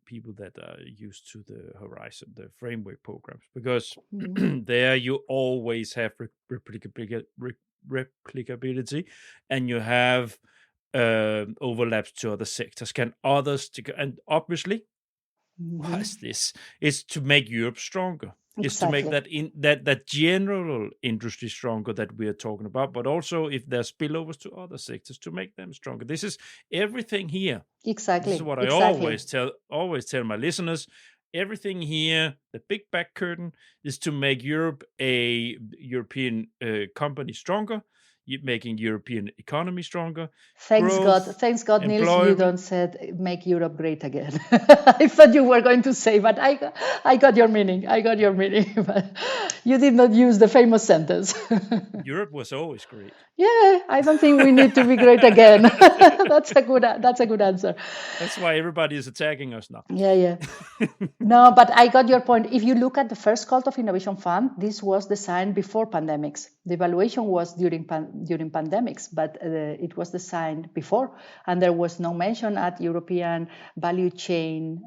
people that are used to the Horizon, the framework programs, because there you always have replicability, and you have overlaps to other sectors. Can others, and obviously, what is this? It's to make Europe stronger. Exactly. It's to make that general industry stronger that we are talking about, but also if there's spillovers to other sectors to make them stronger. This is everything here. Exactly. This is what I always tell my listeners. Everything here, the big back curtain, is to make Europe a European company stronger, making European economy stronger. Thanks God, Niels, you don't said make Europe great again. I thought you were going to say, but I got your meaning. But you did not use the famous sentence. Europe was always great. Yeah, I don't think we need to be great again. That's a good answer. That's why everybody is attacking us now. Yeah. No, but I got your point. If you look at the first call of Innovation Fund, this was designed before pandemics. The evaluation was during pandemics, but it was designed before, and there was no mention at European value chain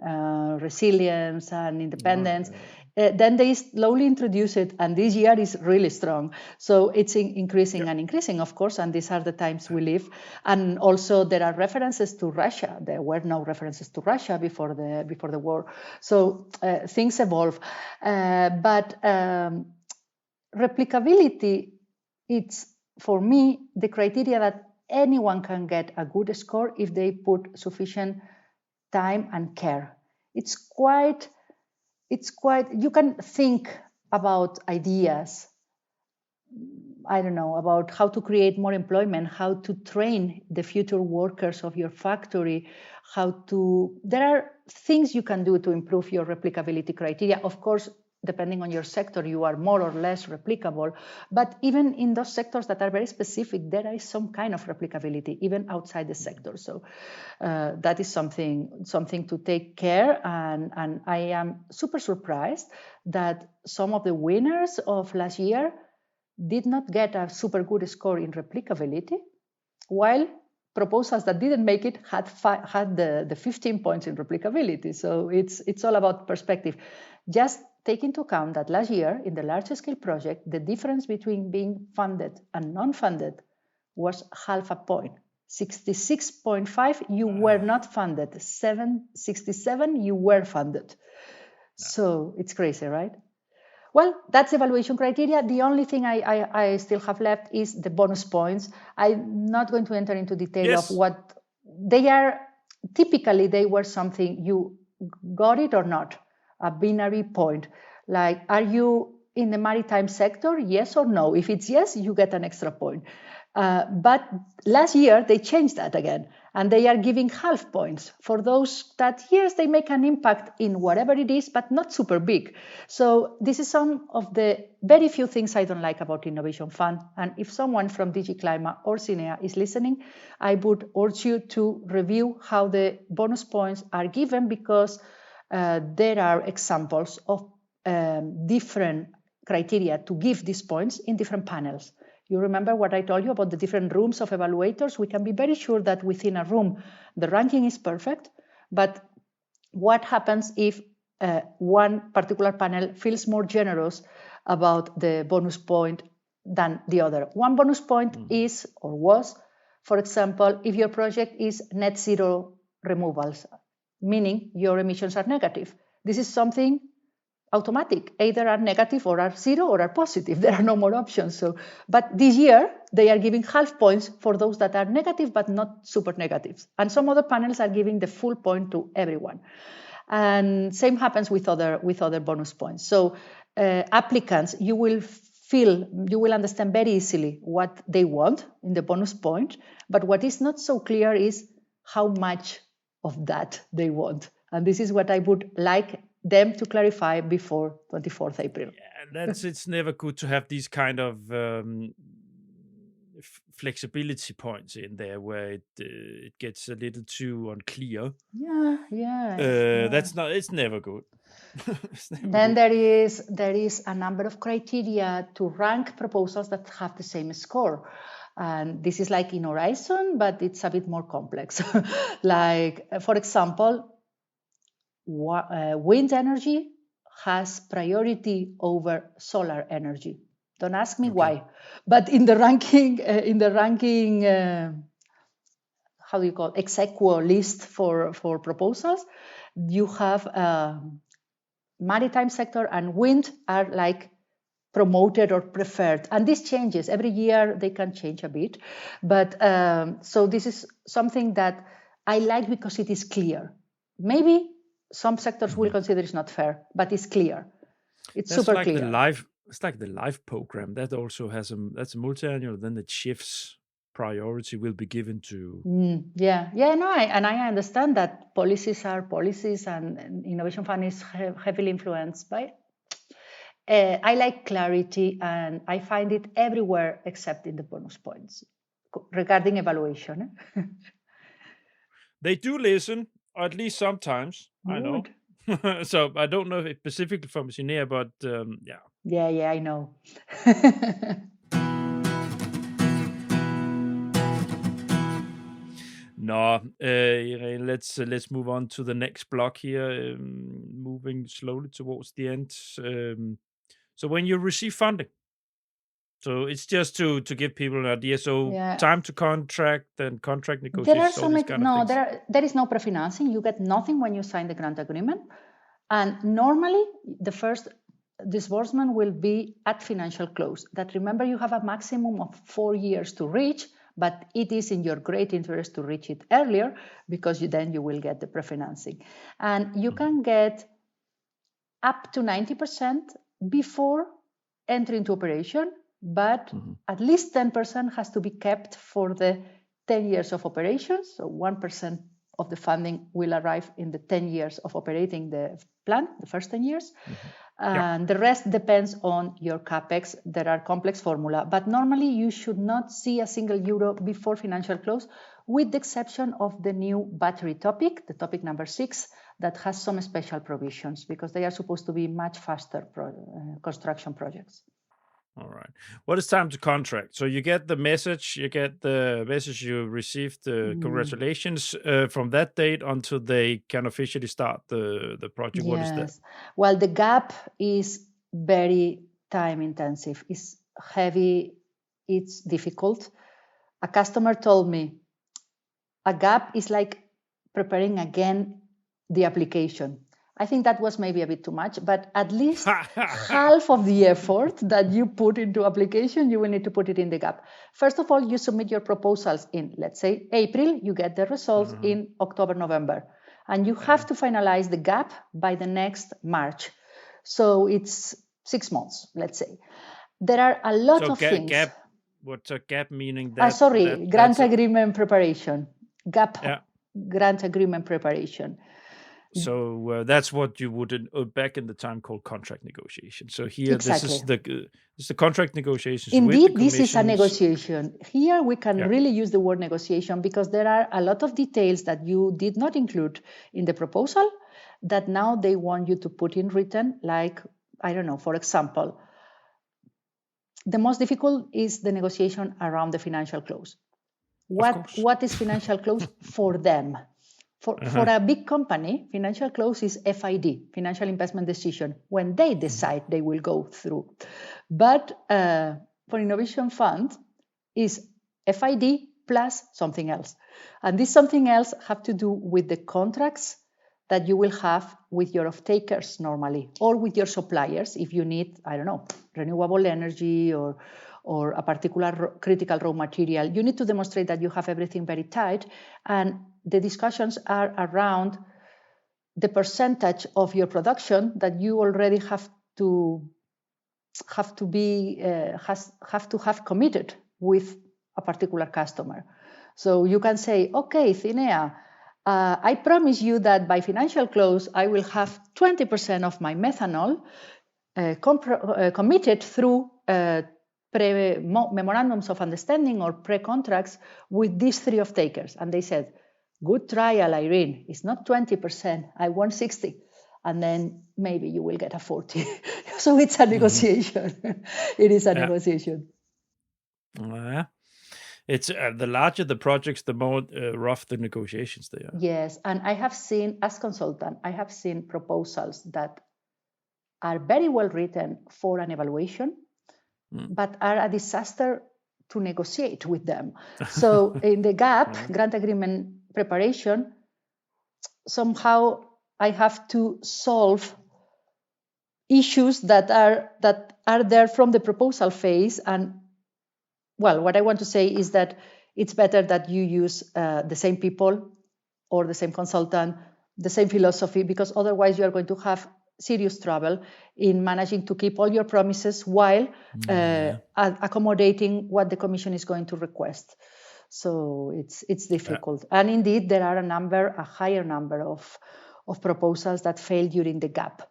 resilience and independence. Then they slowly introduce it, and this year is really strong. So it's increasing and increasing, of course, and these are the times we live. And also there are references to Russia. There were no references to Russia before the war. So things evolve. But replicability, it's, for me, the criteria that anyone can get a good score if they put sufficient time and care. It's quite, you can think about ideas, I don't know, about how to create more employment, how to train the future workers of your factory, there are things you can do to improve your replicability criteria. Of course, depending on your sector, you are more or less replicable, but even in those sectors that are very specific, there is some kind of replicability, even outside the sector. So that is something to take care. And I am super surprised that some of the winners of last year did not get a super good score in replicability, while proposals that didn't make it had the 15 points in replicability. So it's all about perspective. Just take into account that last year in the large scale project, the difference between being funded and non-funded was half a point. 66.5, you were not funded. 67, you were funded. No. So it's crazy, right? Well, that's evaluation criteria. The only thing I still have left is the bonus points. I'm not going to enter into detail of what they are. Typically, they were something you got it or not, a binary point. Like, are you in the maritime sector? Yes or no? If it's yes, you get an extra point. But last year, they changed that again, and they are giving half points for those that, yes, they make an impact in whatever it is, but not super big. So this is some of the very few things I don't like about Innovation Fund. And if someone from DG Climate or CINEA is listening, I would urge you to review how the bonus points are given, because there are examples of different criteria to give these points in different panels. You remember what I told you about the different rooms of evaluators? We can be very sure that within a room, the ranking is perfect, but what happens if one particular panel feels more generous about the bonus point than the other? One bonus point is, or was, for example, if your project is net zero removals, meaning your emissions are negative. This is something automatic, either are negative or are zero or are positive. There are no more options. But this year they are giving half points for those that are negative but not super negatives, and some other panels are giving the full point to everyone. And same happens with other bonus points. So applicants, you will understand very easily what they want in the bonus point, but what is not so clear is how much of that they want. And this is what I would like them to clarify before 24th April. Yeah, it's never good to have these kind of flexibility points in there where it gets a little too unclear. Yeah. It's never good. Then there is a number of criteria to rank proposals that have the same score. And this is like in Horizon, but it's a bit more complex. Like, for example, wind energy has priority over solar energy. Don't ask me why, but in the ranking, how do you call it, ex aequo list for proposals, you have maritime sector and wind are like promoted or preferred, and this changes every year. They can change a bit, but so this is something that I like because it is clear. Maybe some sectors will consider it's not fair, but it's clear. That's super like clear. It's like the life program that also has that's a multi-annual. Then it shifts. Priority will be given to. I understand that policies are policies, and Innovation Fund is heavily influenced by. I like clarity, and I find it everywhere except in the bonus points regarding evaluation. They do listen, or at least sometimes. I know. So I don't know if it's specifically from Sinea, but yeah. Yeah, I know. No, Irene, let's move on to the next block here, moving slowly towards the end. So when you receive funding, so it's just to give people an idea. So time to contract and contract negotiations. There is no pre-financing. You get nothing when you sign the grant agreement, and normally the first disbursement will be at financial close. That, remember, you have a maximum of 4 years to reach, but it is in your great interest to reach it earlier, because then you will get the pre-financing. And you can get up to 90% before entering into operation, but at least 10% has to be kept for the 10 years of operations. So 1% of the funding will arrive in the 10 years of operating the plant, the first 10 years. And the rest depends on your CapEx. There are complex formula, but normally you should not see a single euro before financial close, with the exception of the new battery topic, the topic number 6, that has some special provisions because they are supposed to be much faster construction projects. All right. What is time to contract? So you get the message, you received congratulations from that date until they can officially start the project. Yes. What is that? Well, the gap is very time intensive. It's heavy. It's difficult. A customer told me a gap is like preparing again the application. I think that was maybe a bit too much, but at least half of the effort that you put into application, you will need to put it in the gap. First of all, you submit your proposals in, let's say, April, you get the results in October, November, and you have to finalize the gap by the next March. So it's 6 months, let's say. There are a lot of things. Gap, what's a gap meaning? Grant agreement preparation. Grant agreement preparation. So that's what you would back in the time called contract negotiation. So here, this is the contract negotiations. Indeed, this is a negotiation. Here we can really use the word negotiation because there are a lot of details that you did not include in the proposal that now they want you to put in written. Like, I don't know, for example, the most difficult is the negotiation around the financial close. What is financial close for them? For a big company, financial close is FID, financial investment decision, when they decide they will go through. But for innovation fund is FID plus something else. And this something else have to do with the contracts that you will have with your off-takers normally, or with your suppliers if you need, I don't know, renewable energy or a particular critical raw material. You need to demonstrate that you have everything very tight, and the discussions are around the percentage of your production that you already have to have committed with a particular customer. So you can say, okay, Cinea, I promise you that by financial close, I will have 20% of my methanol committed through memorandums of understanding or pre-contracts with these 3 off-takers. And they said, good trial, Irene. It's not 20%. I want 60. And then maybe you will get a 40. So it's a negotiation. It is a negotiation. It's the larger the projects, the more rough the negotiations they are. Yes, and I have seen, as consultant, I have seen proposals that are very well written for an evaluation, but are a disaster to negotiate with them. So in the GAP, grant agreement preparation, somehow I have to solve issues that are there from the proposal phase. And well, what I want to say is that it's better that you use the same people or the same consultant, the same philosophy, because otherwise you are going to have serious trouble in managing to keep all your promises while accommodating what the Commission is going to request. So it's difficult. And indeed, there are a higher number of proposals that failed during the GAP.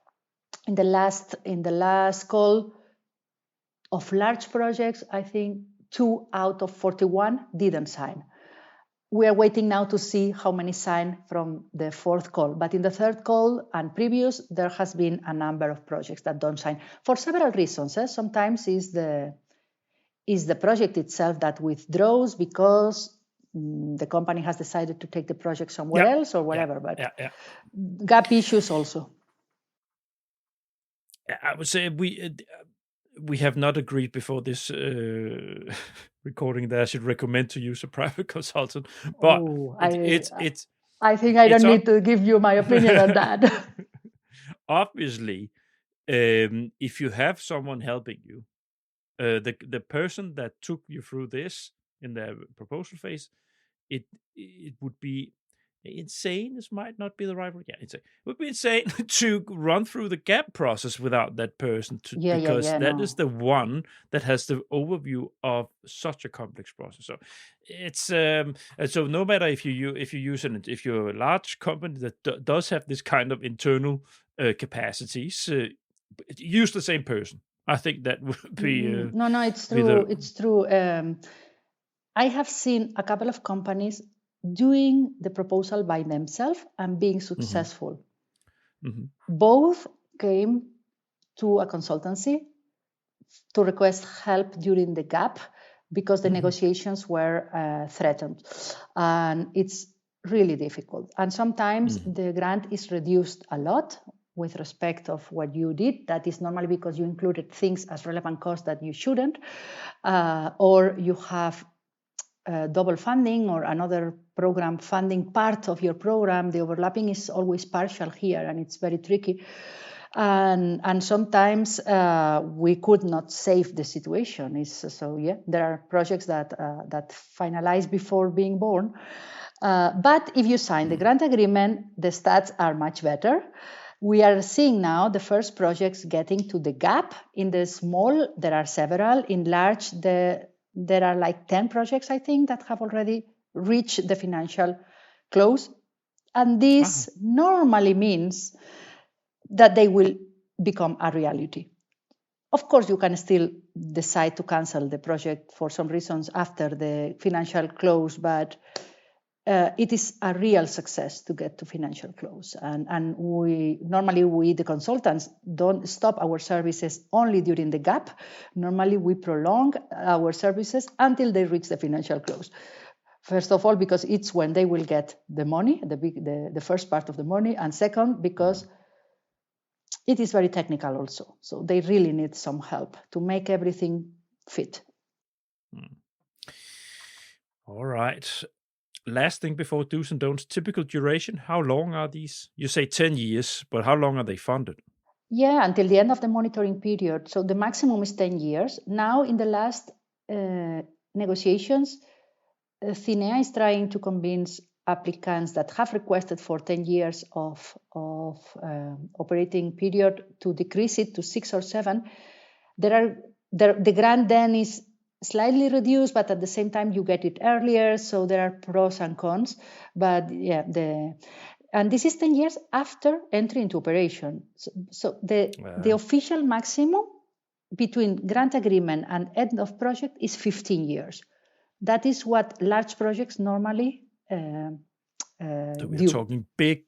In the last call of large projects, I think 2 out of 41 didn't sign. We are waiting now to see how many sign from the 4th call. But in the 3rd call and previous, there has been a number of projects that don't sign for several reasons. Sometimes is the project itself that withdraws because the company has decided to take the project somewhere else or whatever. But GAP issues also. I would say we have not agreed before this recording that I should recommend to use a private consultant, but I think I don't need to give you my opinion on that. Obviously, if you have someone helping you, the person that took you through this in the proposal phase, it would be insane. This might not be the right word. It would be insane to run through the GAP process without that person, because that is the one that has the overview of such a complex process. So it's so no matter if you use it, if you're a large company that does have this kind of internal capacities, use the same person. I think that would be no, it's true. It's true. I have seen a couple of companies doing the proposal by themselves and being successful. Both came to a consultancy to request help during the GAP because the negotiations were threatened. And it's really difficult. And sometimes the grant is reduced a lot with respect of what you did. That is normally because you included things as relevant costs that you shouldn't, or you have double funding or another program funding part of your program. The overlapping is always partial here, and it's very tricky. And sometimes we could not save the situation. There are projects that finalize before being born. But if you sign the grant agreement, the stats are much better. We are seeing now the first projects getting to the GAP. In the small, there are several. In large, there are like 10 projects, I think, that have already reached the financial close. And this normally means that they will become a reality. Of course, you can still decide to cancel the project for some reasons after the financial close, but it is a real success to get to financial close. And we the consultants, don't stop our services only during the gap. Normally, we prolong our services until they reach the financial close. First of all, because it's when they will get the money, the first part of the money, and second, because it is very technical also. So they really need some help to make everything fit. All right. Last thing before do's and don'ts, typical duration. How long are these? You say 10 years, but how long are they funded? Yeah, until the end of the monitoring period. So the maximum is 10 years. Now, in the last negotiations, CINEA is trying to convince applicants that have requested for 10 years of operating period to decrease it to 6 or 7. The grant then is slightly reduced, but at the same time you get it earlier. So there are pros and cons. But yeah, and this is 10 years after entry into operation. So the official maximum between grant agreement and end of project is 15 years. That is what large projects normally So we're do. talking big,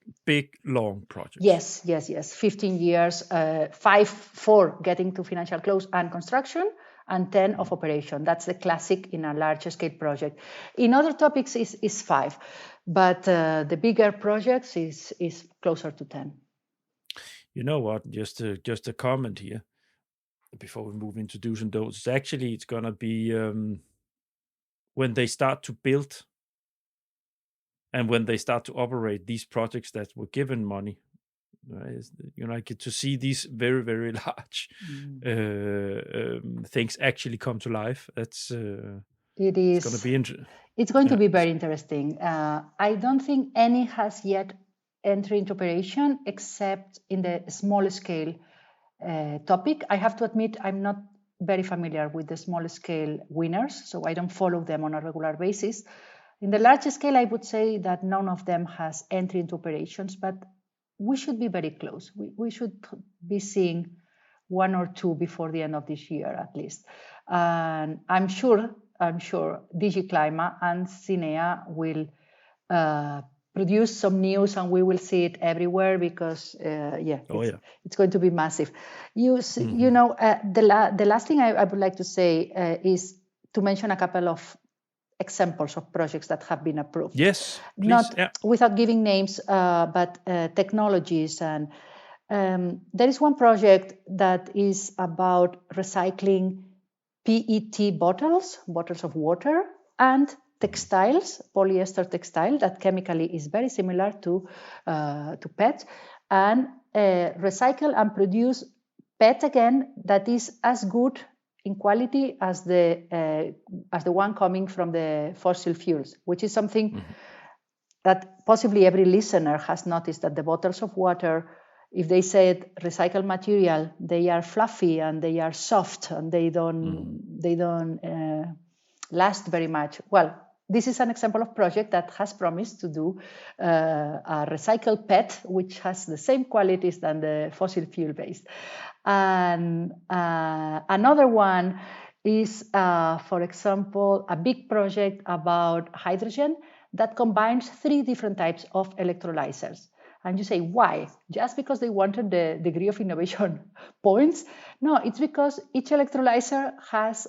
long projects. Yes. 15 years, 5 for getting to financial close and construction, and 10 of operation. That's the classic in a large scale project. In other topics is 5, but the bigger projects is closer to 10. You know what? Just a comment here before we move into do's and don'ts. Actually, it's gonna be when they start to build and when they start to operate these projects that were given money. I get to see these very, very large things actually come to life. It's going to be interesting. It's going to be very interesting. I don't think any has yet entered into operation except in the small scale topic. I have to admit I'm not very familiar with the small scale winners, so I don't follow them on a regular basis. In the large scale, I would say that none of them has entered into operations, but we should be very close. We should be seeing 1 or 2 before the end of this year at least. And I'm sure DigiClima and CINEA will produce some news, and we will see it everywhere because it's going to be massive. The last thing I would like to say is to mention a couple of examples of projects that have been approved. Yes, please. Not without giving names, but technologies. And there is one project that is about recycling PET bottles of water, and textiles, polyester textile that chemically is very similar to PET, and recycle and produce PET again that is as good in quality as the one coming from the fossil fuels, which is something that possibly every listener has noticed, that the bottles of water, if they said recycled material, they are fluffy and they are soft and they don't last very much. Well, this is an example of project that has promised to do a recycled PET, which has the same qualities than the fossil fuel based. And another one is, for example, a big project about hydrogen that combines 3 different types of electrolyzers. And you say, why? Just because they wanted the degree of innovation points? No, it's because each electrolyzer has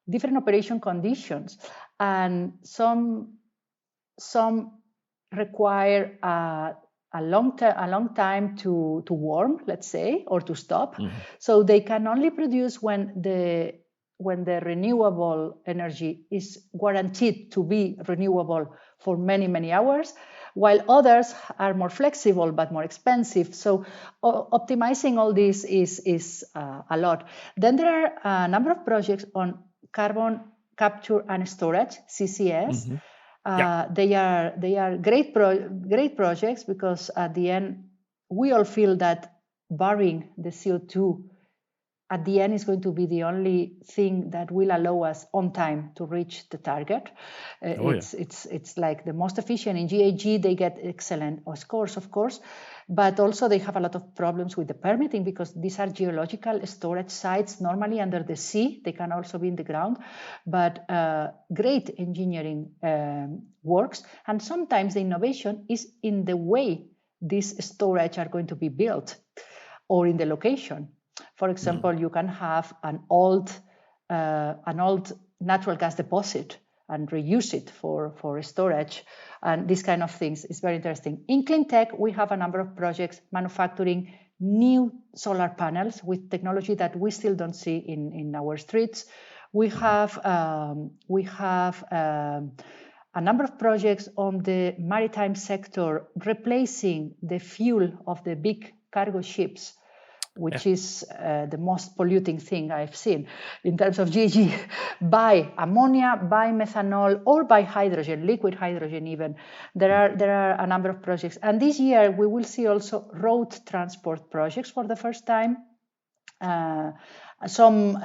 different operation conditions, and some require a long time to warm, let's say, or to stop. So they can only produce when the renewable energy is guaranteed to be renewable for many, many hours, while others are more flexible but more expensive. So optimizing all this is a lot. Then there are a number of projects on carbon capture and storage, CCS. They are great projects, because at the end we all feel that burying the CO2 at the end is going to be the only thing that will allow us on time to reach the target. It's like the most efficient. In GHG, they get excellent scores, of course, but also they have a lot of problems with the permitting because these are geological storage sites, normally under the sea. They can also be in the ground, but great engineering works. And sometimes the innovation is in the way these storage are going to be built or in the location. For example, you can have an old natural gas deposit and reuse it for storage, and these kind of things is very interesting. In clean tech, we have a number of projects manufacturing new solar panels with technology that we still don't see in our streets. We have a number of projects on the maritime sector replacing the fuel of the big cargo ships, which is the most polluting thing I've seen in terms of GHG, by ammonia, by methanol, or by hydrogen, liquid hydrogen even. There are a number of projects. And this year, we will see also road transport projects for the first time. Some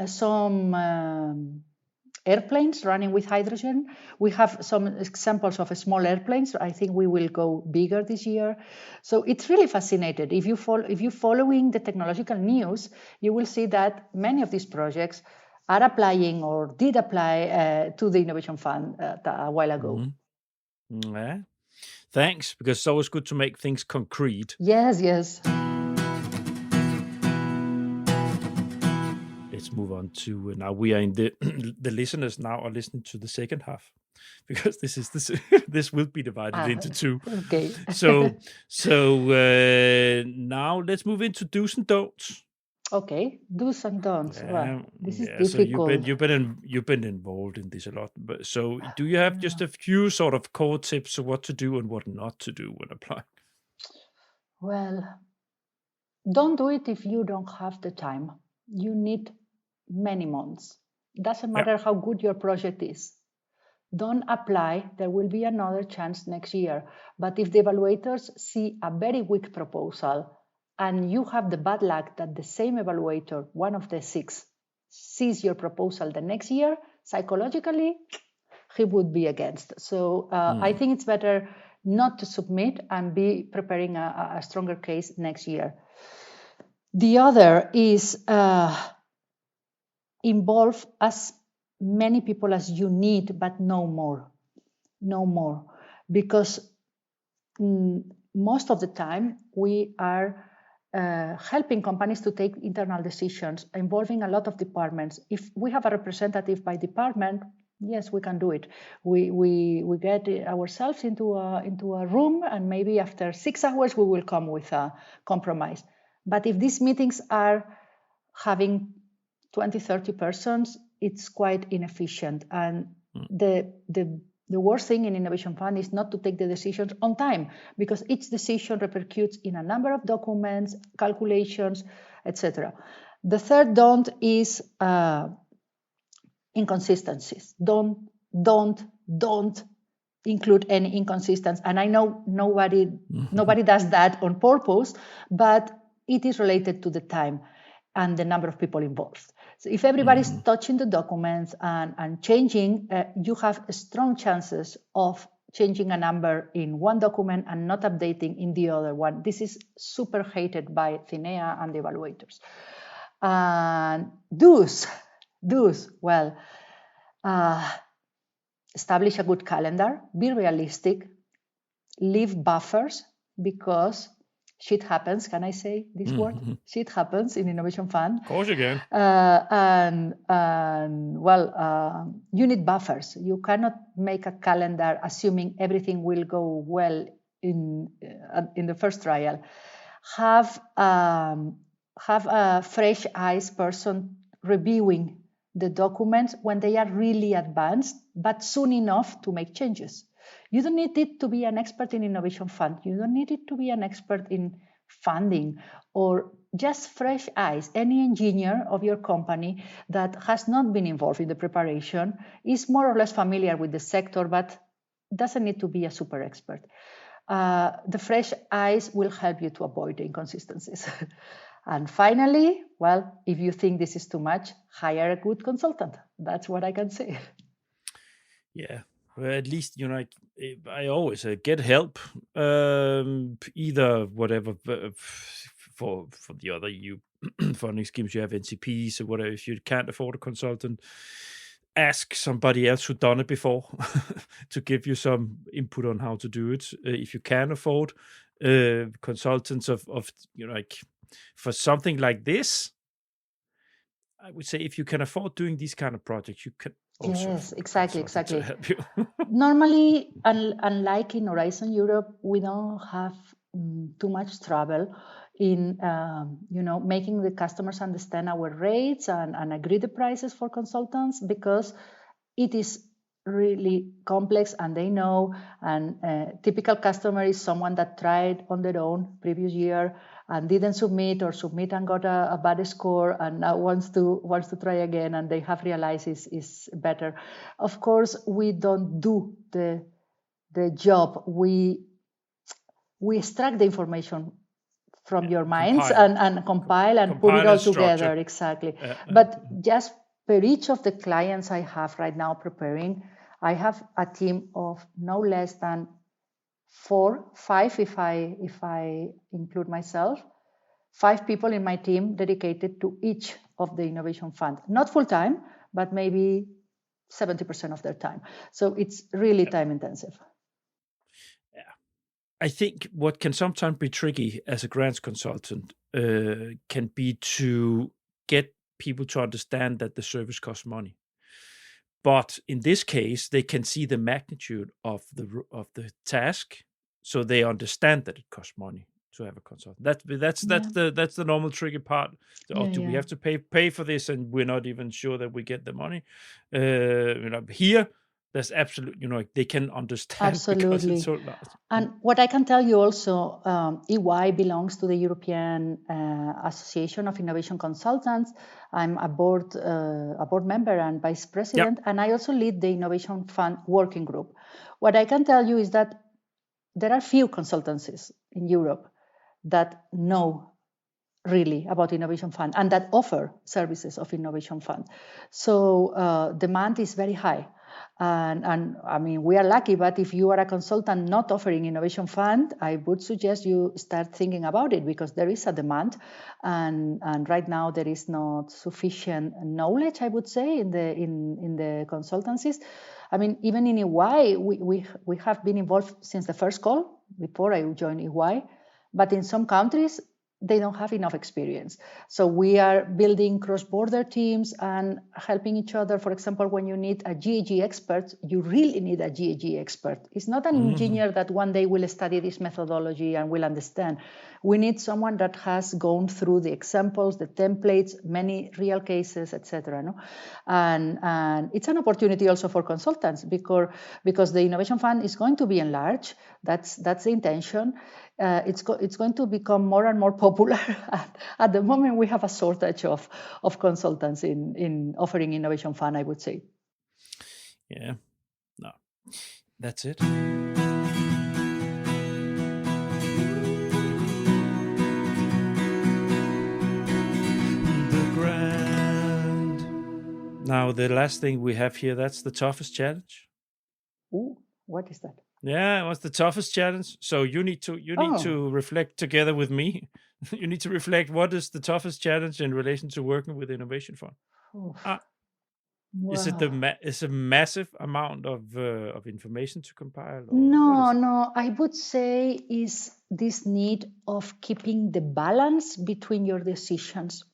airplanes running with hydrogen. We have some examples of small airplanes. I think we will go bigger this year. So it's really fascinating. If you're following the technological news, you will see that many of these projects are applying or did apply to the Innovation Fund a while ago. Yeah. Thanks, because it's always good to make things concrete. Yes. Let's move on to now. We are in the listeners now are listening to the second half, because this will be divided into two. Okay. So now let's move into do's and don'ts. Okay, do's and don'ts. Well, this is difficult. So you've been involved in this a lot. But so do you have just a few sort of core tips of what to do and what not to do when applying? Well, don't do it if you don't have the time. You need many months. Doesn't matter how good your project is. Don't apply. There will be another chance next year. But if the evaluators see a very weak proposal and you have the bad luck that the same evaluator, one of the 6, sees your proposal the next year, psychologically, he would be against. So I think it's better not to submit and be preparing a stronger case next year. The other is involve as many people as you need, but no more. Because most of the time we are helping companies to take internal decisions, involving a lot of departments. If we have a representative by department, yes, we can do it. We get ourselves into a room, and maybe after 6 hours we will come with a compromise. But if these meetings are having 20-30 persons, it's quite inefficient. And the worst thing in Innovation Fund is not to take the decisions on time, because each decision repercutes in a number of documents, calculations, etc. The third don't is inconsistencies. Don't include any inconsistencies. And I know nobody does that on purpose, but it is related to the time and the number of people involved. So if everybody's touching the documents and changing, you have strong chances of changing a number in one document and not updating in the other one. This is super hated by Cinea and the evaluators. And do's, well, establish a good calendar, be realistic, leave buffers, because shit happens. Can I say this word? Shit happens in Innovation Fund. Of course you can. You need buffers. You cannot make a calendar assuming everything will go well in the first trial. Have a fresh eyes person reviewing the documents when they are really advanced, but soon enough to make changes. You don't need it to be an expert in Innovation Fund. You don't need it to be an expert in funding, or just fresh eyes. Any engineer of your company that has not been involved in the preparation is more or less familiar with the sector, but doesn't need to be a super expert. The fresh eyes will help you to avoid the inconsistencies. And finally, well, if you think this is too much, hire a good consultant. That's what I can say. Yeah. Well, at least, I always get help, either whatever for the other EU funding schemes. You have NCPs or whatever. If you can't afford a consultant, ask somebody else who's done it before to give you some input on how to do it. If you can afford consultants of for something like this, I would say if you can afford doing these kind of projects, you can also Yes, afford exactly. to help you. Normally, unlike in Horizon Europe, we don't have too much trouble in making the customers understand our rates and agree the prices for consultants, because it is really complex and they know, and typical customer is someone that tried on their own previous year and didn't submit, or submit and got a bad score and now wants to try again, and they have realized is better. Of course, we don't do the job. We extract the information from your minds and compile and put it all together. Exactly. But just per each of the clients I have right now preparing, I have a team of no less than 5 if I include myself, 5 people in my team dedicated to each of the innovation fund. Not full time, but maybe 70% of their time. So it's really time intensive. Yeah. I think what can sometimes be tricky as a grants consultant can be to get people to understand that the service costs money. But in this case, they can see the magnitude of the task, so they understand that it costs money to have a consultant. That's the normal tricky part. Do we have to pay for this, and we're not even sure that we get the money? Here, there's absolutely, they can understand. Absolutely. Because it's so large. And what I can tell you also, EY belongs to the European Association of Innovation Consultants. I'm a board member and vice president, and I also lead the Innovation Fund Working Group. What I can tell you is that there are few consultancies in Europe that know really about Innovation Fund and that offer services of Innovation Fund. So demand is very high. And I mean, we are lucky, but if you are a consultant not offering Innovation Fund, I would suggest you start thinking about it, because there is a demand. And right now there is not sufficient knowledge, I would say, in the consultancies. I mean, even in EY, we have been involved since the first call, before I joined EY, but in some countries, they don't have enough experience. So we are building cross-border teams and helping each other. For example, when you need a GAG expert, you really need a GAG expert. It's not an engineer that one day will study this methodology and will understand. We need someone that has gone through the examples, the templates, many real cases, etc. No? And it's an opportunity also for consultants, because the Innovation Fund is going to be enlarged. That's the intention. It's going to become more and more popular. At the moment, we have a shortage of consultants in offering Innovation Fund, I would say. Yeah, no, that's it. The grant. Now, the last thing we have here, that's the toughest challenge. Ooh, what is that? Yeah, what's the toughest challenge? So you need to reflect together with me. You need to reflect, what is the toughest challenge in relation to working with Innovation Fund? Wow. Is it is a massive amount of information to compile? No, I would say is this need of keeping the balance between your decisions.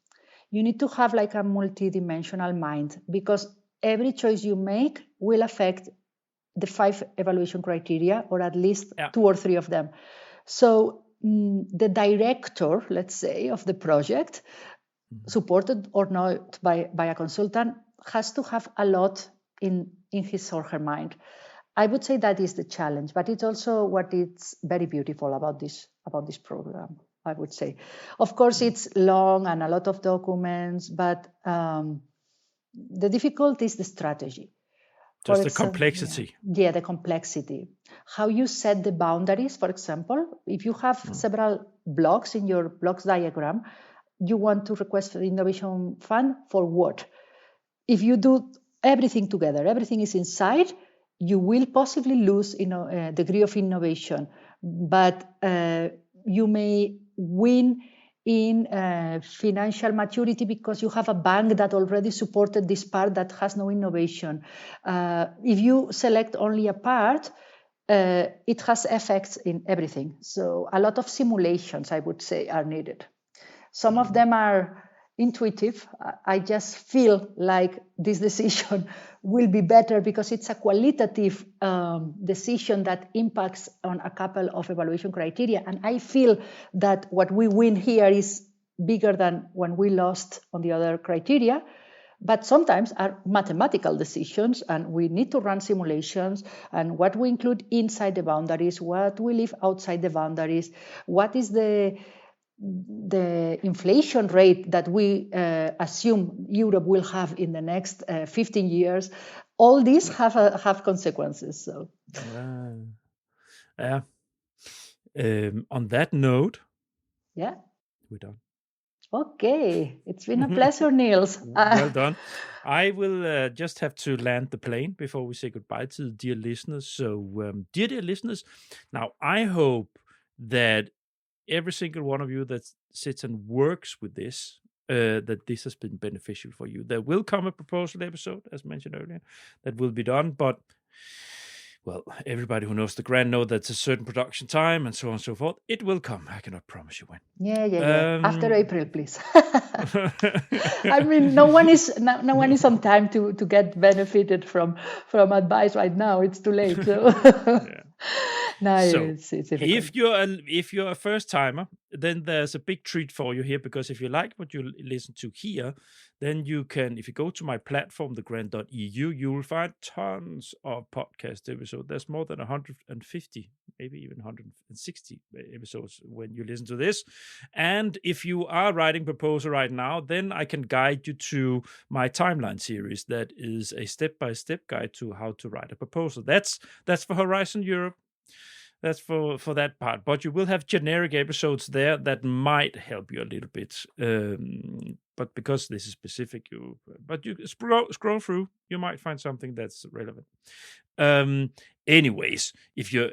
You need to have like a multidimensional mind, because every choice you make will affect the 5 evaluation criteria, or at least 2 or 3 of them. So the director, let's say, of the project, supported or not by a consultant, has to have a lot in his or her mind. I would say that is the challenge, but it's also what is very beautiful about this program, I would say. Of course, it's long and a lot of documents, but the difficulty is the strategy. Just the complexity. Yeah, the complexity. How you set the boundaries, for example, if you have several blocks in your blocks diagram, you want to request for the innovation fund for what? If you do everything together, everything is inside, you will possibly lose degree of innovation, but you may win in financial maturity because you have a bank that already supported this part that has no innovation. If you select only a part, it has effects in everything. So a lot of simulations, I would say, are needed. Some of them are intuitive. I just feel like this decision will be better because it's a qualitative decision that impacts on a couple of evaluation criteria. And I feel that what we win here is bigger than when we lost on the other criteria. But sometimes are mathematical decisions, and we need to run simulations, and what we include inside the boundaries, what we leave outside the boundaries, what is the inflation rate that we assume Europe will have in the next 15 years. All these have consequences. So, on that note, we're done. Okay, it's been a pleasure, Niels. Well done. I will just have to land the plane before we say goodbye to the dear listeners. So, dear listeners, now I hope that every single one of you that sits and works with this, that this has been beneficial for you. There will come a proposal episode, as mentioned earlier, that will be done, but well, everybody who knows the grant know that's a certain production time and so on and so forth. It will come. I cannot promise you when. Yeah. After April, please. I mean, no one is on time to get benefited from advice right now. It's too late. So. No, so it's difficult. If you're a first timer, then there's a big treat for you here, because if you like what you listen to here, then you can, if you go to my platform, thegrant.eu, you will find tons of podcast episodes. There's more than 150, maybe even 160 episodes when you listen to this. And if you are writing proposal right now, then I can guide you to my timeline series. That is a step-by-step guide to how to write a proposal. That's for Horizon Europe. That's for that part. But you will have generic episodes there that might help you a little bit. But because this is specific, you scroll through, you might find something that's relevant. Anyways, if you're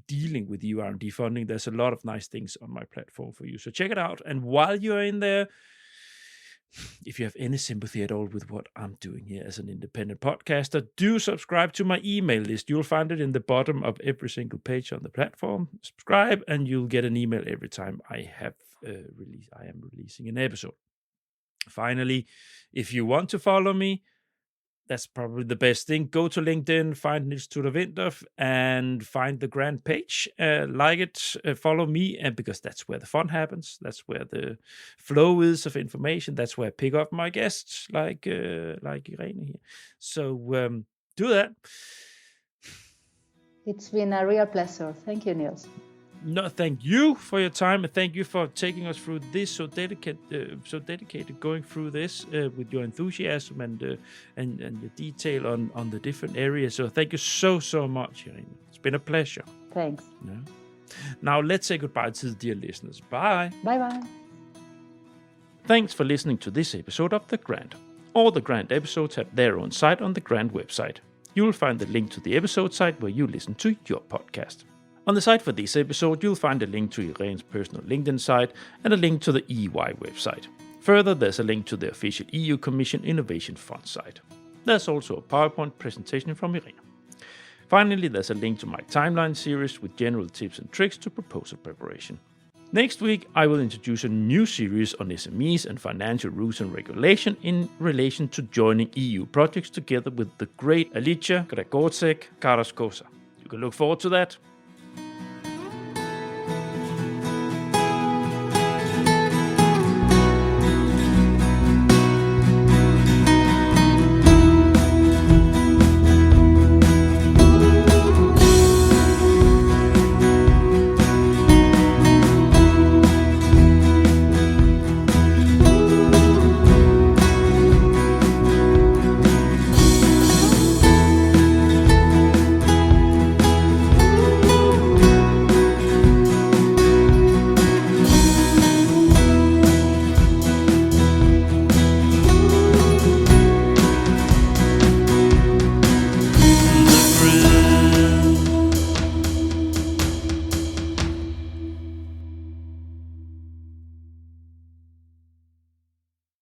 dealing with R&D funding, there's a lot of nice things on my platform for you. So check it out. And while you're in there, if you have any sympathy at all with what I'm doing here as an independent podcaster, do subscribe to my email list. You'll find it in the bottom of every single page on the platform. Subscribe, and you'll get an email every time I am releasing an episode. Finally, if you want to follow me, that's probably the best thing. Go to LinkedIn, find Niels Tudor Winter, and find the grant page. Like it, follow me, and because that's where the fun happens. That's where the flow is of information. That's where I pick up my guests, like Irene here. So do that. It's been a real pleasure. Thank you, Niels. No, thank you for your time, and thank you for taking us through this so dedicated, going through this with your enthusiasm and your detail on the different areas. So thank you so much, Irene. It's been a pleasure. Thanks. Yeah. Now let's say goodbye to the dear listeners. Bye. Bye. Thanks for listening to this episode of The Grant. All the Grant episodes have their own site on the Grant website. You will find the link to the episode site where you listen to your podcast. On the site for this episode, you'll find a link to Irene's personal LinkedIn site and a link to the EY website. Further, there's a link to the official EU Commission Innovation Fund site. There's also a PowerPoint presentation from Irene. Finally, there's a link to my timeline series with general tips and tricks to proposal preparation. Next week, I will introduce a new series on SMEs and financial rules and regulation in relation to joining EU projects together with the great Alicia Gregorczyk-Karaskosa. You can look forward to that.